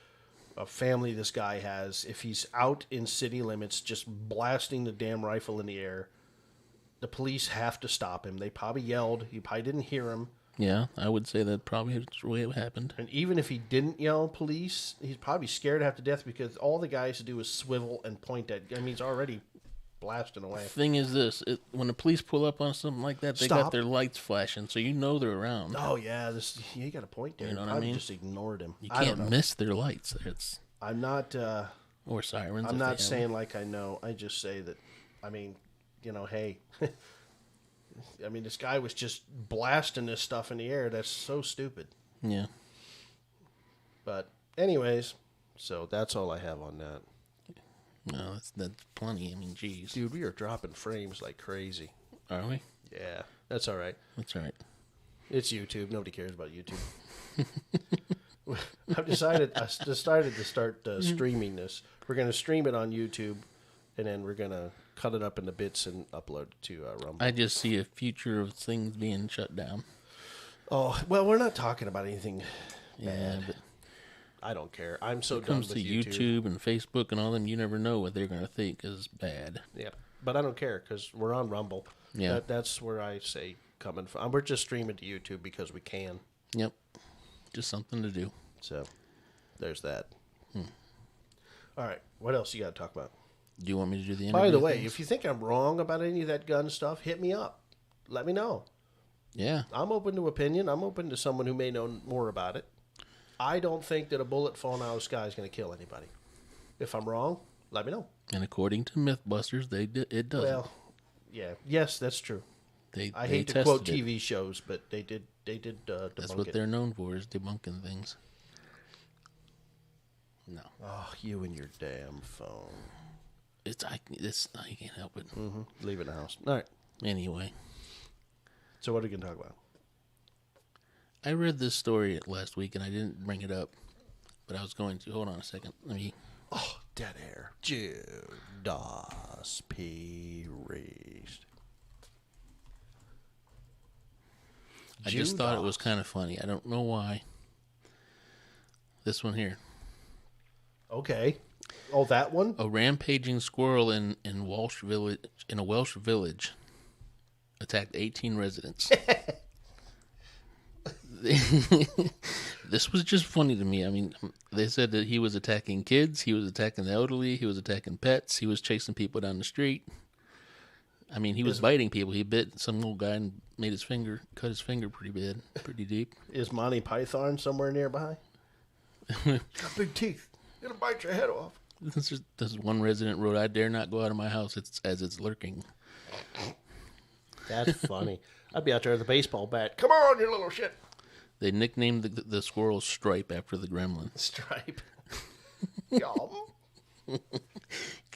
a family this guy has. If he's out in city limits just blasting the damn rifle in the air, the police have to stop him. They probably yelled. He probably didn't hear him. Yeah, I would say that probably is the way it happened. And even if he didn't yell police, he's probably scared half to death because all the guy has to do is swivel and point at... I mean, he's already blasting away. The thing is this, when the police pull up on something like that, they got their lights flashing, so you know they're around. Oh, yeah, you got a point there. You know what I mean? just ignored him. You can't miss their lights. I'm not... or sirens. I'm not saying like I know. I just say that, I mean, hey... I mean, this guy was just blasting this stuff in the air. That's so stupid. Yeah. But anyways, so that's all I have on that. No, that's plenty. I mean, geez. Dude, we are dropping frames like crazy. Are we? Yeah, that's all right. That's all right. It's YouTube. Nobody cares about YouTube. I've decided to start streaming this. We're going to stream it on YouTube, and then we're going to cut it up into bits and upload it to Rumble. I just see a future of things being shut down. Oh, well, we're not talking about anything bad. But I don't care. I'm so done with YouTube. When it comes to YouTube and Facebook and all them, you never know what they're going to think is bad. Yeah, but I don't care because we're on Rumble. Yeah. That's where I say coming from. We're just streaming to YouTube because we can. Yep. Just something to do. So, there's that. All right. What else you got to talk about? Do you want me to do the interview? By the way, if you think I'm wrong about any of that gun stuff, hit me up. Let me know. Yeah. I'm open to opinion. I'm open to someone who may know more about it. I don't think that a bullet falling out of the sky is going to kill anybody. If I'm wrong, let me know. And according to Mythbusters, it doesn't. Well, yeah. Yes, that's true. I hate to quote TV shows, but they did debunk That's what they're known for, is debunking things. No. Oh, you and your damn phone. I can't help it. Mm-hmm. Leave it in the house. All right. Anyway. So what are we going to talk about? I read this story last week, and I didn't bring it up, but I was going to. Hold on a second. Oh, dead air. Judas P. Reist. I just thought it was kind of funny. I don't know why. This one here. Okay. Oh, that one? A rampaging squirrel in a Welsh village attacked 18 residents. This was just funny to me. I mean, they said that he was attacking kids, he was attacking the elderly, he was attacking pets, he was chasing people down the street. I mean, he was biting people. He bit some little guy and cut his finger pretty bad, pretty deep. Is Monty Python somewhere nearby? He's got big teeth. It'll bite your head off. This one resident wrote, "I dare not go out of my house as it's lurking." That's funny. I'd be out there with a baseball bat. Come on, you little shit. They nicknamed the squirrel Stripe after the gremlin. Stripe. Yum. Can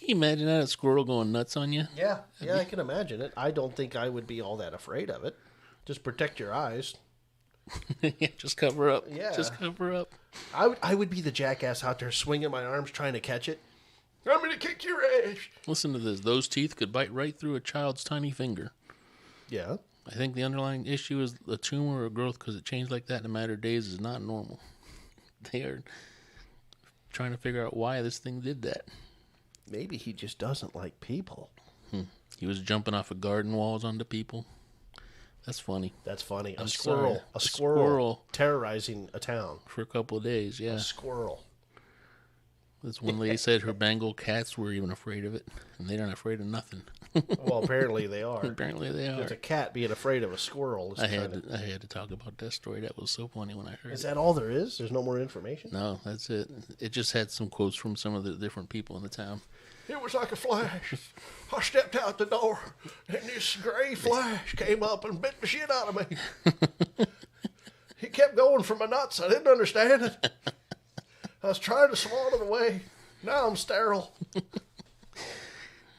you imagine that, a squirrel going nuts on you? Yeah, I can imagine it. I don't think I would be all that afraid of it. Just protect your eyes. Just cover up. Yeah. Just cover up. I would be the jackass out there swinging my arms trying to catch it. I'm going to kick your ass. Listen to this. Those teeth could bite right through a child's tiny finger. Yeah. I think the underlying issue is a tumor or growth, because it changed like that in a matter of days is not normal. They are trying to figure out why this thing did that. Maybe he just doesn't like people. He was jumping off of garden walls onto people. That's funny. That's funny. A squirrel terrorizing a town. For a couple of days, yeah. A squirrel. This one lady said her Bengal cats were even afraid of it, and they're not afraid of nothing. Well, apparently they are. Apparently they are. It's a cat being afraid of a squirrel. I had to talk about that story. That was so funny when I heard it. Is that all there is? There's no more information? No, that's it. It just had some quotes from some of the different people in the town. It was like a flash. I stepped out the door, and this gray flash came up and bit the shit out of me. He kept going for my nuts. I didn't understand it. I was trying to swallow it away. Now I'm sterile.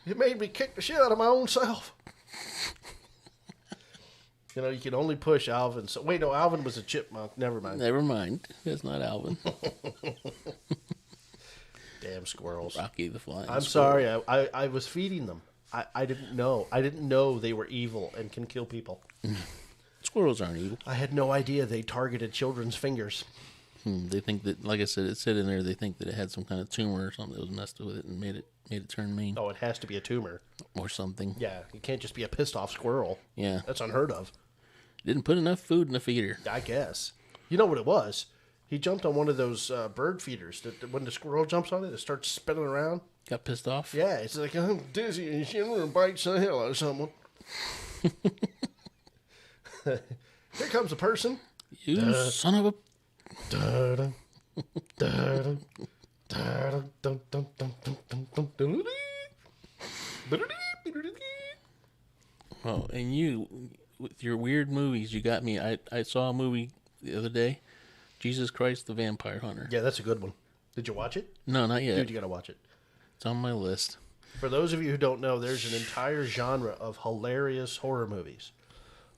It made me kick the shit out of my own self. You know, you can only push Alvin. So wait, no, Alvin was a chipmunk. Never mind. Never mind. That's not Alvin. Damn squirrels. Rocky the Flying I'm Squirrel. sorry. I was feeding them. I didn't know. I didn't know they were evil and can kill people. Squirrels aren't evil. I had no idea they targeted children's fingers. They think that, like I said, it said in there, they think that it had some kind of tumor or something that was messed with it and made it turn mean. Oh, it has to be a tumor. Or something. Yeah, you can't just be a pissed off squirrel. Yeah. That's unheard of. Didn't put enough food in the feeder. I guess. You know what it was? He jumped on one of those bird feeders that when the squirrel jumps on it, it starts spinning around. Got pissed off? Yeah, it's like, I'm dizzy and shit, I'm going to bite the hell out of someone. Here comes a person. You son of a... Da-da, da-da, da-da, dum, dum, dum, dum, dum, dum, Oh, and you, with your weird movies, you got me. I saw a movie the other day, Jesus Christ the Vampire Hunter. Yeah, that's a good one. Did you watch it? No, not yet. Dude, you got to watch it. It's on my list. For those of you who don't know, there's an entire genre of hilarious horror movies.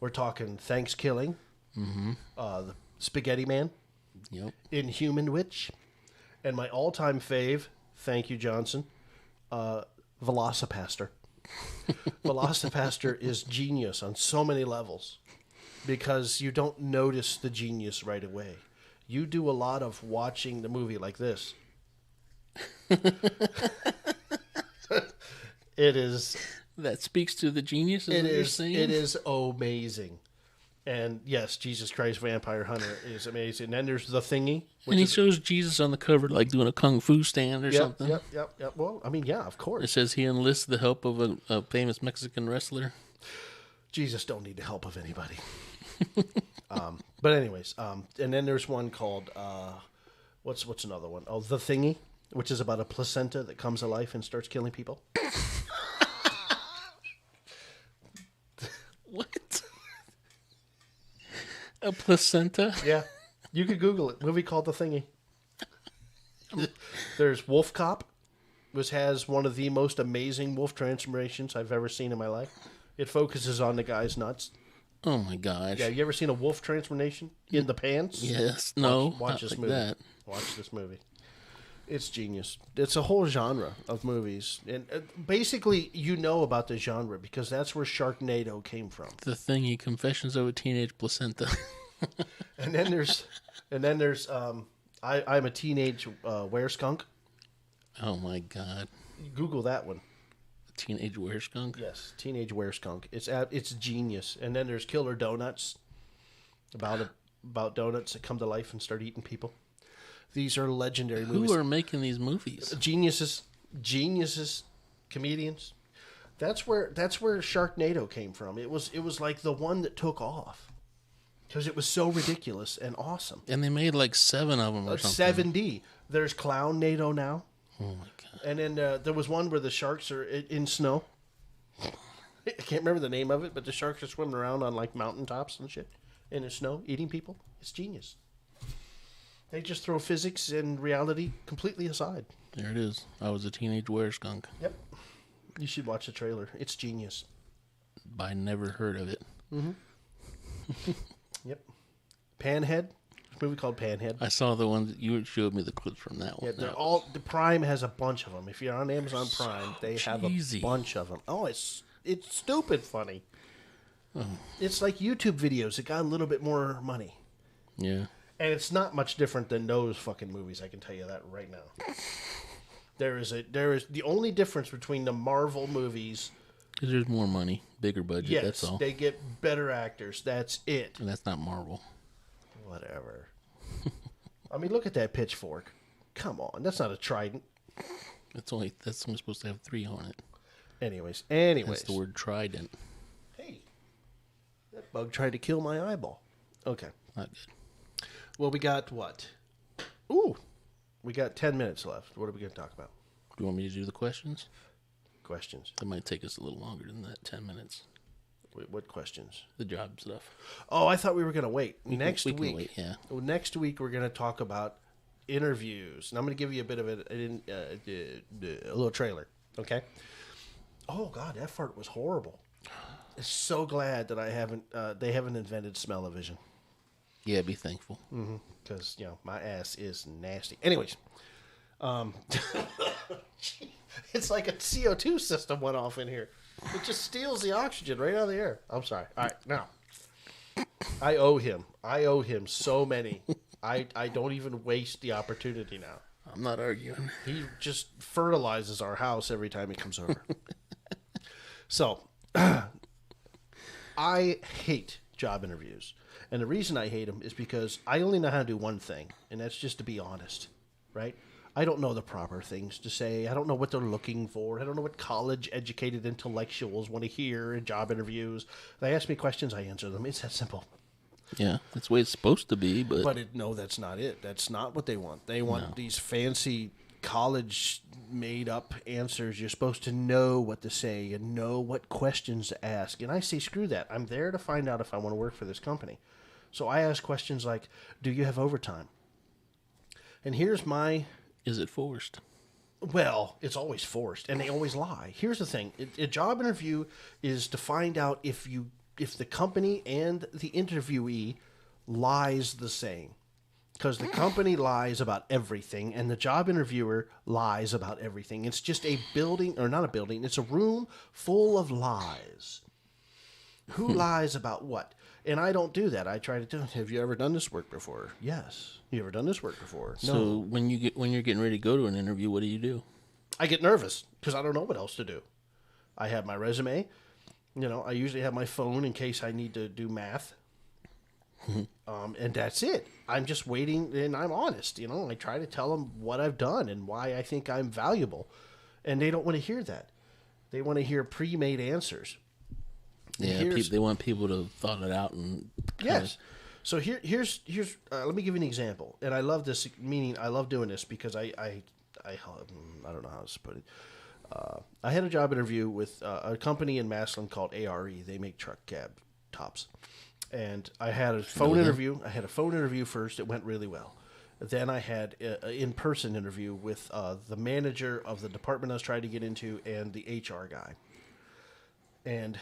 We're talking Thanksgiving, the Spaghetti Man, Yep. Inhuman Witch, and my all-time fave, thank you, Johnson, Velocipaster. Velocipaster is genius on so many levels because you don't notice the genius right away. You do a lot of watching the movie like this. It is... That speaks to the genius of what you're saying? It is amazing. And yes, Jesus Christ Vampire Hunter is amazing. And then there's The Thingy. And he shows Jesus on the cover like doing a kung fu stand or something. Yep. Well, I mean, yeah, of course. It says he enlists the help of a famous Mexican wrestler. Jesus don't need the help of anybody. But anyways, and then there's one called, what's another one? Oh, The Thingy, which is about a placenta that comes to life and starts killing people. What? A placenta? Yeah. You could Google it. Movie called The Thingy. There's Wolf Cop, which has one of the most amazing wolf transformations I've ever seen in my life. It focuses on the guy's nuts. Oh my gosh. Yeah, you ever seen a wolf transformation in the pants? Yes. No. Watch this like movie. That. Watch this movie. It's genius. It's a whole genre of movies. And basically, you know about the genre because that's where Sharknado came from. The Thingy, Confessions of a Teenage Placenta. And then there's I'm a teenage were-skunk. Oh my god. Google that one. Teenage were-skunk? Yes, teenage were-skunk. It's genius. And then there's Killer Donuts, about donuts that come to life and start eating people. These are legendary movies. Who are making these movies? Geniuses, comedians. That's where Sharknado came from. It was like the one that took off because it was so ridiculous and awesome. And they made like 7 of them or something. 7D. There's Clown-nado now. Oh my god. And then there was one where the sharks are in snow. I can't remember the name of it, but the sharks are swimming around on like mountaintops and shit in the snow, eating people. It's genius. They just throw physics and reality completely aside. There it is. I was a teenage were-skunk. Yep. You should watch the trailer. It's genius. I never heard of it. Mm-hmm. Yep. Panhead. A movie called Panhead. I saw the one that you showed me the clips from that one. Yeah, they're all. The Prime has a bunch of them. If you're on Amazon Prime, they have a bunch of them. Oh, it's stupid funny. Oh. It's like YouTube videos that got a little bit more money. Yeah. And it's not much different than those fucking movies. I can tell you that right now. There is the only difference between the Marvel movies. Because there's more money, bigger budget. Yes, that's all. They get better actors. That's it. And that's not Marvel. Whatever. I mean, look at that pitchfork. Come on, that's not a trident. That's only supposed to have 3 on it. Anyways. That's the word trident. Hey, that bug tried to kill my eyeball. Okay. Not good. Well, we got what? Ooh, we got 10 minutes left. What are we going to talk about? Do you want me to do the questions? Questions. That might take us a little longer than that, 10 minutes. Wait, what questions? The job stuff. Oh, I thought we were going to wait. Next we can week. Wait, yeah. Next week, we're going to talk about interviews. And I'm going to give you a bit of a little trailer. Okay? Oh, God, that fart was horrible. I'm so glad that they haven't invented smell-o-vision. Yeah, be thankful. Because, my ass is nasty. Anyways. It's like a CO2 system went off in here. It just steals the oxygen right out of the air. I'm sorry. All right, now. I owe him so many. I don't even waste the opportunity now. I'm not arguing. He just fertilizes our house every time he comes over. So, I hate job interviews. And the reason I hate them is because I only know how to do one thing, and that's just to be honest, right? I don't know the proper things to say. I don't know what they're looking for. I don't know what college-educated intellectuals want to hear in job interviews. They ask me questions, I answer them. It's that simple. Yeah, that's the way it's supposed to be, but... No, that's not it. That's not what they want. They want these fancy college-made-up answers. You're supposed to know what to say and know what questions to ask. And I say, screw that. I'm there to find out if I want to work for this company. So I ask questions like, do you have overtime? And here's my... Is it forced? Well, it's always forced, and they always lie. Here's the thing. A job interview is to find out if the company and the interviewee lies the same. Because the company lies about everything, and the job interviewer lies about everything. It's just a building, or not a building, it's a room full of lies. Who lies about what? And I don't do that. I try to have you ever done this work before? Yes. You ever done this work before? So No. when you're getting ready to go to an interview, what do? I get nervous because I don't know what else to do. I have my resume. I usually have my phone in case I need to do math. And that's it. I'm just waiting, and I'm honest. I try to tell them what I've done and why I think I'm valuable. And they don't want to hear that. They want to hear pre-made answers. Yeah, they want people to have thought it out and... Yes. So here's let me give you an example. And I love this, meaning I love doing this because I don't know how to put it. I had a job interview with a company in Massillon called ARE. They make truck cab tops. And I had a phone interview. I had a phone interview first. It went really well. Then I had an in-person interview with the manager of the department I was trying to get into and the HR guy. And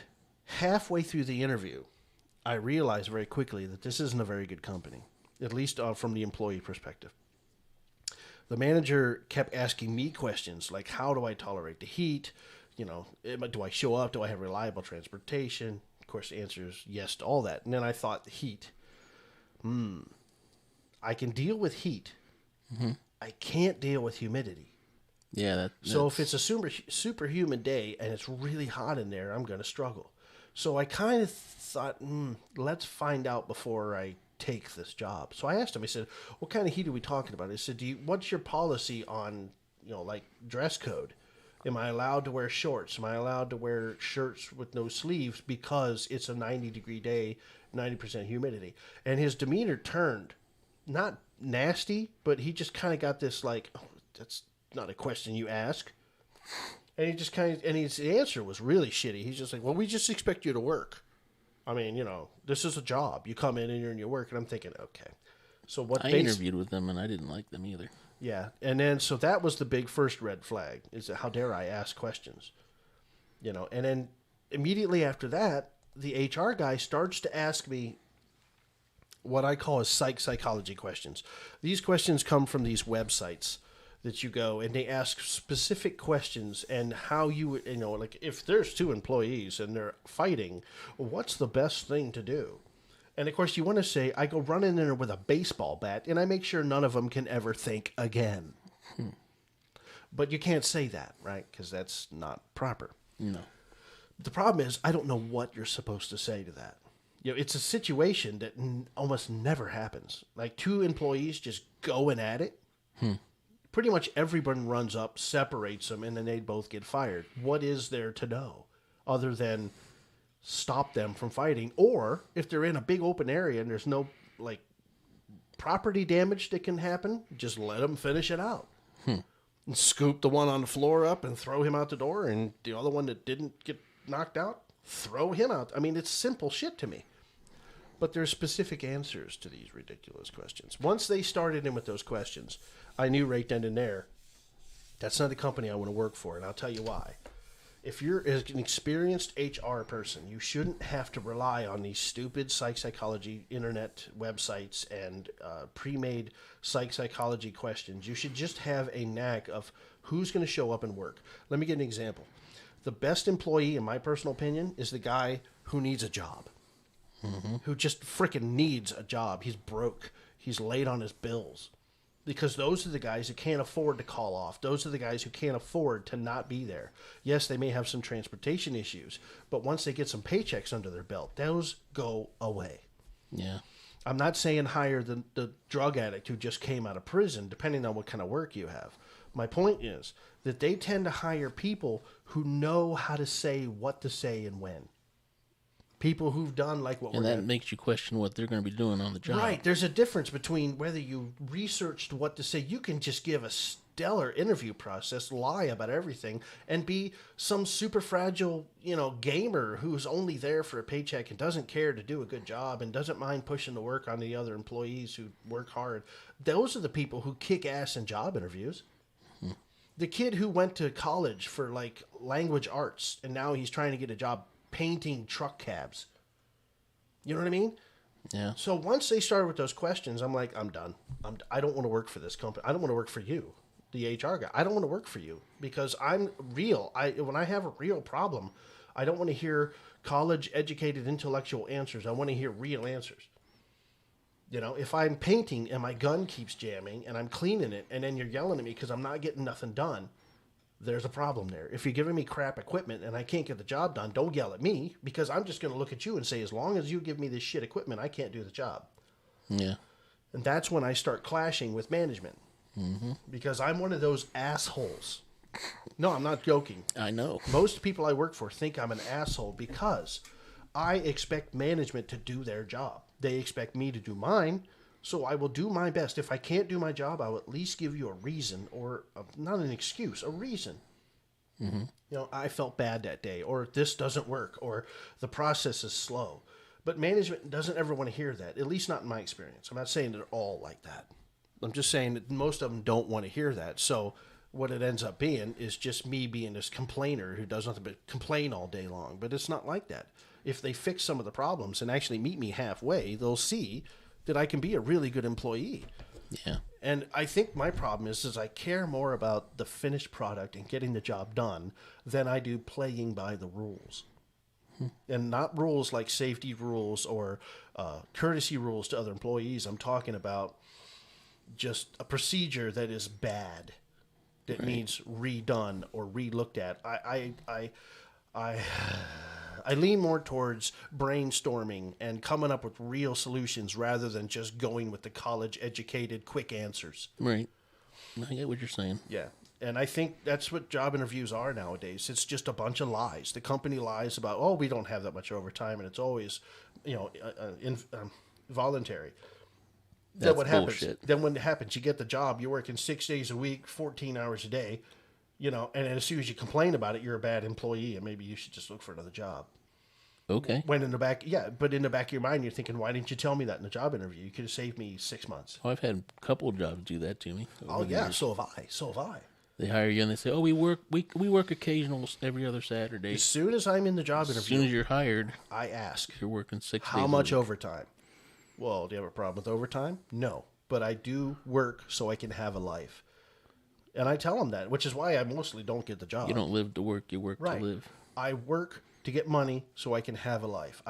halfway through the interview, I realized very quickly that this isn't a very good company, at least from the employee perspective. The manager kept asking me questions like, how do I tolerate the heat? Do I show up? Do I have reliable transportation? Of course, the answer is yes to all that. And then I thought, heat. I can deal with heat. Mm-hmm. I can't deal with humidity. Yeah. So if it's a super humid day and it's really hot in there, I'm going to struggle. So I kind of thought, let's find out before I take this job. So I asked him, I said, what kind of heat are we talking about? I said, what's your policy on, like dress code? Am I allowed to wear shorts? Am I allowed to wear shirts with no sleeves because it's a 90-degree day, 90% humidity? And his demeanor turned, not nasty, but he just kind of got this like, oh, that's not a question you ask. And he just and his answer was really shitty. He's just like, well, we just expect you to work. I mean, this is a job. You come in and you're in your work. And I'm thinking, okay. So what I interviewed with them and I didn't like them either. Yeah. And then, so that was the big first red flag is that how dare I ask questions, and then immediately after that, the HR guy starts to ask me what I call as psychology questions. These questions come from these websites that you go and they ask specific questions and how you would, like if there's 2 employees and they're fighting, what's the best thing to do? And of course you want to say, I go run in there with a baseball bat and I make sure none of them can ever think again. But you can't say that, right? Because that's not proper. No. The problem is I don't know what you're supposed to say to that. It's a situation that almost never happens. Like 2 employees just going at it. pretty much everyone runs up, separates them, and then they both get fired. What is there to know other than stop them from fighting? Or if they're in a big open area and there's no like property damage that can happen, just let them finish it out. And scoop the one on the floor up and throw him out the door, and the other one that didn't get knocked out, throw him out. I mean, it's simple shit to me. But there's specific answers to these ridiculous questions. Once they started in with those questions, I knew right then and there, that's not a company I want to work for, and I'll tell you why. If you're an experienced HR person, you shouldn't have to rely on these stupid psychology internet websites and pre-made psychology questions. You should just have a knack of who's going to show up and work. Let me get an example. The best employee, in my personal opinion, is the guy who needs a job, who just freaking needs a job. He's broke. He's late on his bills. Because those are the guys who can't afford to call off. Those are the guys who can't afford to not be there. Yes, they may have some transportation issues, but once they get some paychecks under their belt, those go away. Yeah. I'm not saying hire the drug addict who just came out of prison, depending on what kind of work you have. My point is that they tend to hire people who know how to say what to say and when. People who've done like what we're doing. And that makes you question what they're going to be doing on the job. Right. There's a difference between whether you researched what to say. You can just give a stellar interview process, lie about everything, and be some super fragile, gamer who's only there for a paycheck and doesn't care to do a good job and doesn't mind pushing the work on the other employees who work hard. Those are the people who kick ass in job interviews. The kid who went to college for like language arts and now he's trying to get a job painting truck cabs. You know what I mean? Yeah. So once they started with those questions, I'm like, I'm done. I don't want to work for this company. I don't want to work for you, the HR guy. I don't want to work for you because I'm real. When I have a real problem, I don't want to hear college-educated intellectual answers. I want to hear real answers. If I'm painting and my gun keeps jamming and I'm cleaning it and then you're yelling at me because I'm not getting nothing done, there's a problem there. If you're giving me crap equipment and I can't get the job done, don't yell at me because I'm just going to look at you and say, as long as you give me this shit equipment, I can't do the job. Yeah. And that's when I start clashing with management because I'm one of those assholes. No, I'm not joking. I know. Most people I work for think I'm an asshole because I expect management to do their job. They expect me to do mine. So I will do my best. If I can't do my job, I will at least give you a reason or not an excuse, a reason. I felt bad that day or this doesn't work or the process is slow. But management doesn't ever want to hear that, at least not in my experience. I'm not saying they're all like that. I'm just saying that most of them don't want to hear that. So what it ends up being is just me being this complainer who does nothing but complain all day long. But it's not like that. If they fix some of the problems and actually meet me halfway, they'll see that I can be a really good employee. Yeah. And I think my problem is I care more about the finished product and getting the job done than I do playing by the rules. And not rules like safety rules or courtesy rules to other employees. I'm talking about just a procedure that is bad, that needs redone or re-looked at. I lean more towards brainstorming and coming up with real solutions rather than just going with the college-educated quick answers. Right. I get what you're saying. Yeah. And I think that's what job interviews are nowadays. It's just a bunch of lies. The company lies about, we don't have that much overtime, and it's always, voluntary. That's then what bullshit. happens? Then when it happens, you get the job, you're working 6 days a week, 14 hours a day, and as soon as you complain about it, you're a bad employee, and maybe you should just look for another job. Okay. But in the back of your mind, you're thinking, why didn't you tell me that in the job interview? You could have saved me 6 months. I've had a couple of jobs do that to me. Oh, yeah, so have I. They hire you and they say, we work occasional every other Saturday. As soon as I'm in the job interview, As soon as you're hired, I ask, you're working 6 days how much a week. overtime? Well, do you have a problem with overtime? No. But I do work so I can have a life. And I tell them that, which is why I mostly don't get the job. You don't live to work, you work Right. to live. I work to get money so I can have a life.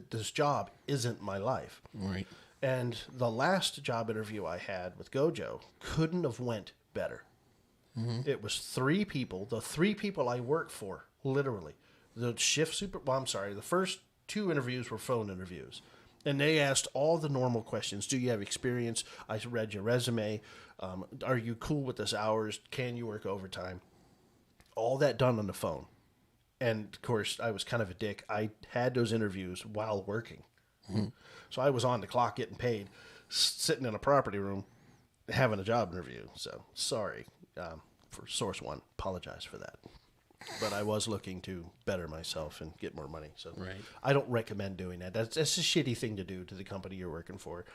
This job isn't my life. Right. And the last job interview I had with Gojo couldn't have went better. It was 3 people, the 3 people I worked for, literally. The first 2 interviews were phone interviews. And they asked all the normal questions. Do you have experience? I read your resume. Are you cool with this hours? Can you work overtime? All that done on the phone. And, of course, I was kind of a dick. I had those interviews while working. Mm-hmm. So I was on the clock getting paid, sitting in a property room, having a job interview. So, sorry for Source One. Apologize for that. But I was looking to better myself and get more money. So right. I don't recommend doing that. That's a shitty thing to do to the company you're working for.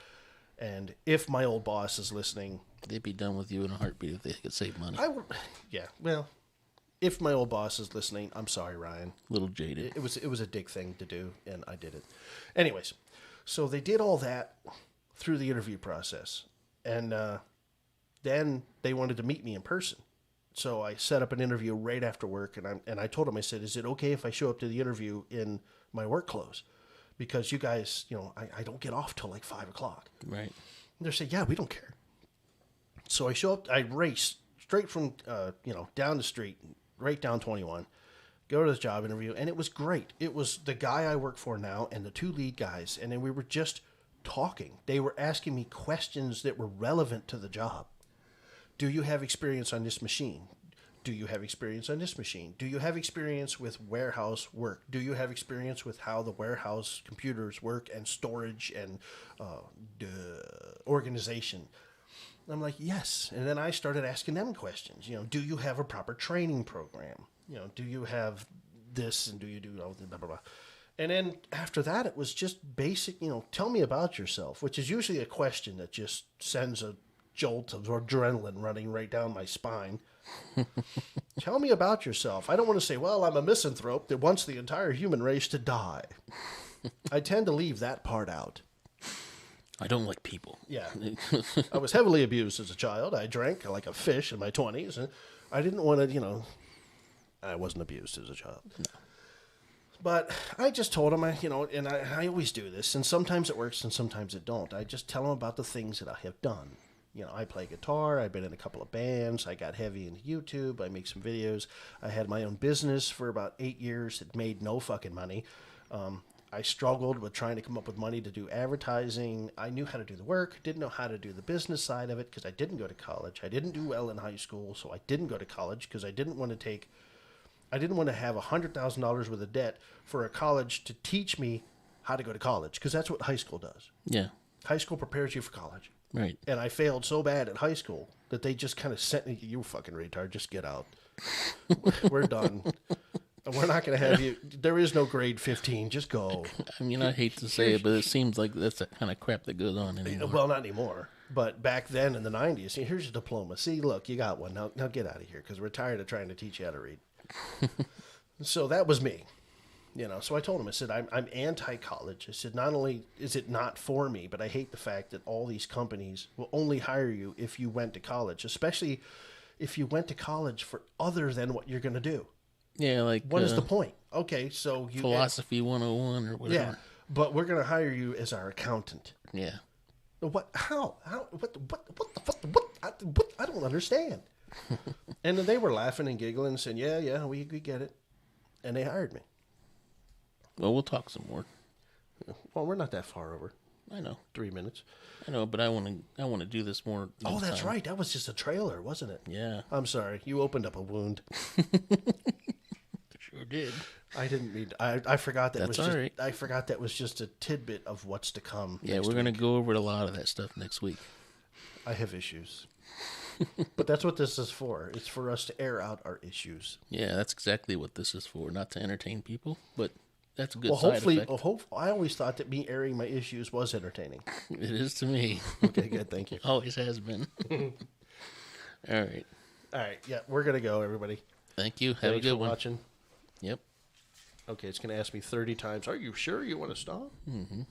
And if my old boss is listening... They'd be done with you in a heartbeat if they could save money. Yeah, well, if my old boss is listening, I'm sorry, Ryan. A little jaded. It was a dick thing to do, and I did it. Anyways, so they did all that through the interview process. And then they wanted to meet me in person. So I set up an interview right after work, and I told them, I said, is it okay if I show up to the interview in my work clothes? Because you guys, I don't get off till like 5 o'clock. Right. And they're saying, yeah, we don't care. So I show up, I race straight from, down the street, right down 21, go to this job interview, and it was great. It was the guy I work for now and the two lead guys, and then we were just talking. They were asking me questions that were relevant to the job. Do you have experience on this machine? Do you have experience on this machine? Do you have experience with warehouse work? Do you have experience with how the warehouse computers work and storage and organization? And I'm like, yes. And then I started asking them questions. Do you have a proper training program? Do you have this and do you do all the blah, blah, blah. And then after that, it was just basic, tell me about yourself, which is usually a question that just sends a jolt of adrenaline running right down my spine. Tell me about yourself. I don't want to say, well, I'm a misanthrope that wants the entire human race to die. I tend to leave that part out. I don't like people. Yeah. I was heavily abused as a child. I drank like a fish in my 20s. And I didn't want to, I wasn't abused as a child. No. But I just told him, and I always do this, and sometimes it works and sometimes it don't. I just tell him about the things that I have done. I play guitar. I've been in a couple of bands. I got heavy into YouTube. I make some videos. I had my own business for about 8 years. It made no fucking money. I struggled with trying to come up with money to do advertising. I knew how to do the work, didn't know how to do the business side of it because I didn't go to college. I didn't do well in high school, so I didn't go to college because I didn't want to have $100,000 worth of debt for a college to teach me how to go to college because that's what high school does. Yeah. High school prepares you for college. Right. And I failed so bad at high school that they just kind of sent me, you fucking retard, just get out. We're done. We're not going to have you. There is no grade 15. Just go. I mean, I hate to say it, but it seems like that's the kind of crap that goes on anymore. Well, not anymore. But back then in the 90s, here's your diploma. See, look, you got one. Now get out of here because we're tired of trying to teach you how to read. So that was me. So I told him, I said, I'm anti-college. I said, not only is it not for me, but I hate the fact that all these companies will only hire you if you went to college, especially if you went to college for other than what you're going to do. Yeah, like... What is the point? Okay, so you... Philosophy 101 or whatever. Yeah, but we're going to hire you as our accountant. Yeah. What? How? What the fuck? What? I don't understand. And then they were laughing and giggling and saying, yeah, we get it. And they hired me. Well, we'll talk some more. Well, we're not that far over. I know. 3 minutes. I know, but I want to do this more. Oh, that's right. That was just a trailer, wasn't it? Yeah. I'm sorry. You opened up a wound. Sure did. I didn't mean. I forgot that. That's all right. I forgot that was just a tidbit of what's to come. Yeah, we're gonna go over a lot of that stuff next week. I have issues. But that's what this is for. It's for us to air out our issues. Yeah, that's exactly what this is for. Not to entertain people, but that's a good well, side hopefully, effect. I always thought that me airing my issues was entertaining. It is to me. Okay, good. Thank you. Always has been. All right. All right. Yeah, we're going to go, everybody. Thank you. Have a good one. Watching. Yep. Okay, it's going to ask me 30 times, are you sure you want to stop? Mm-hmm.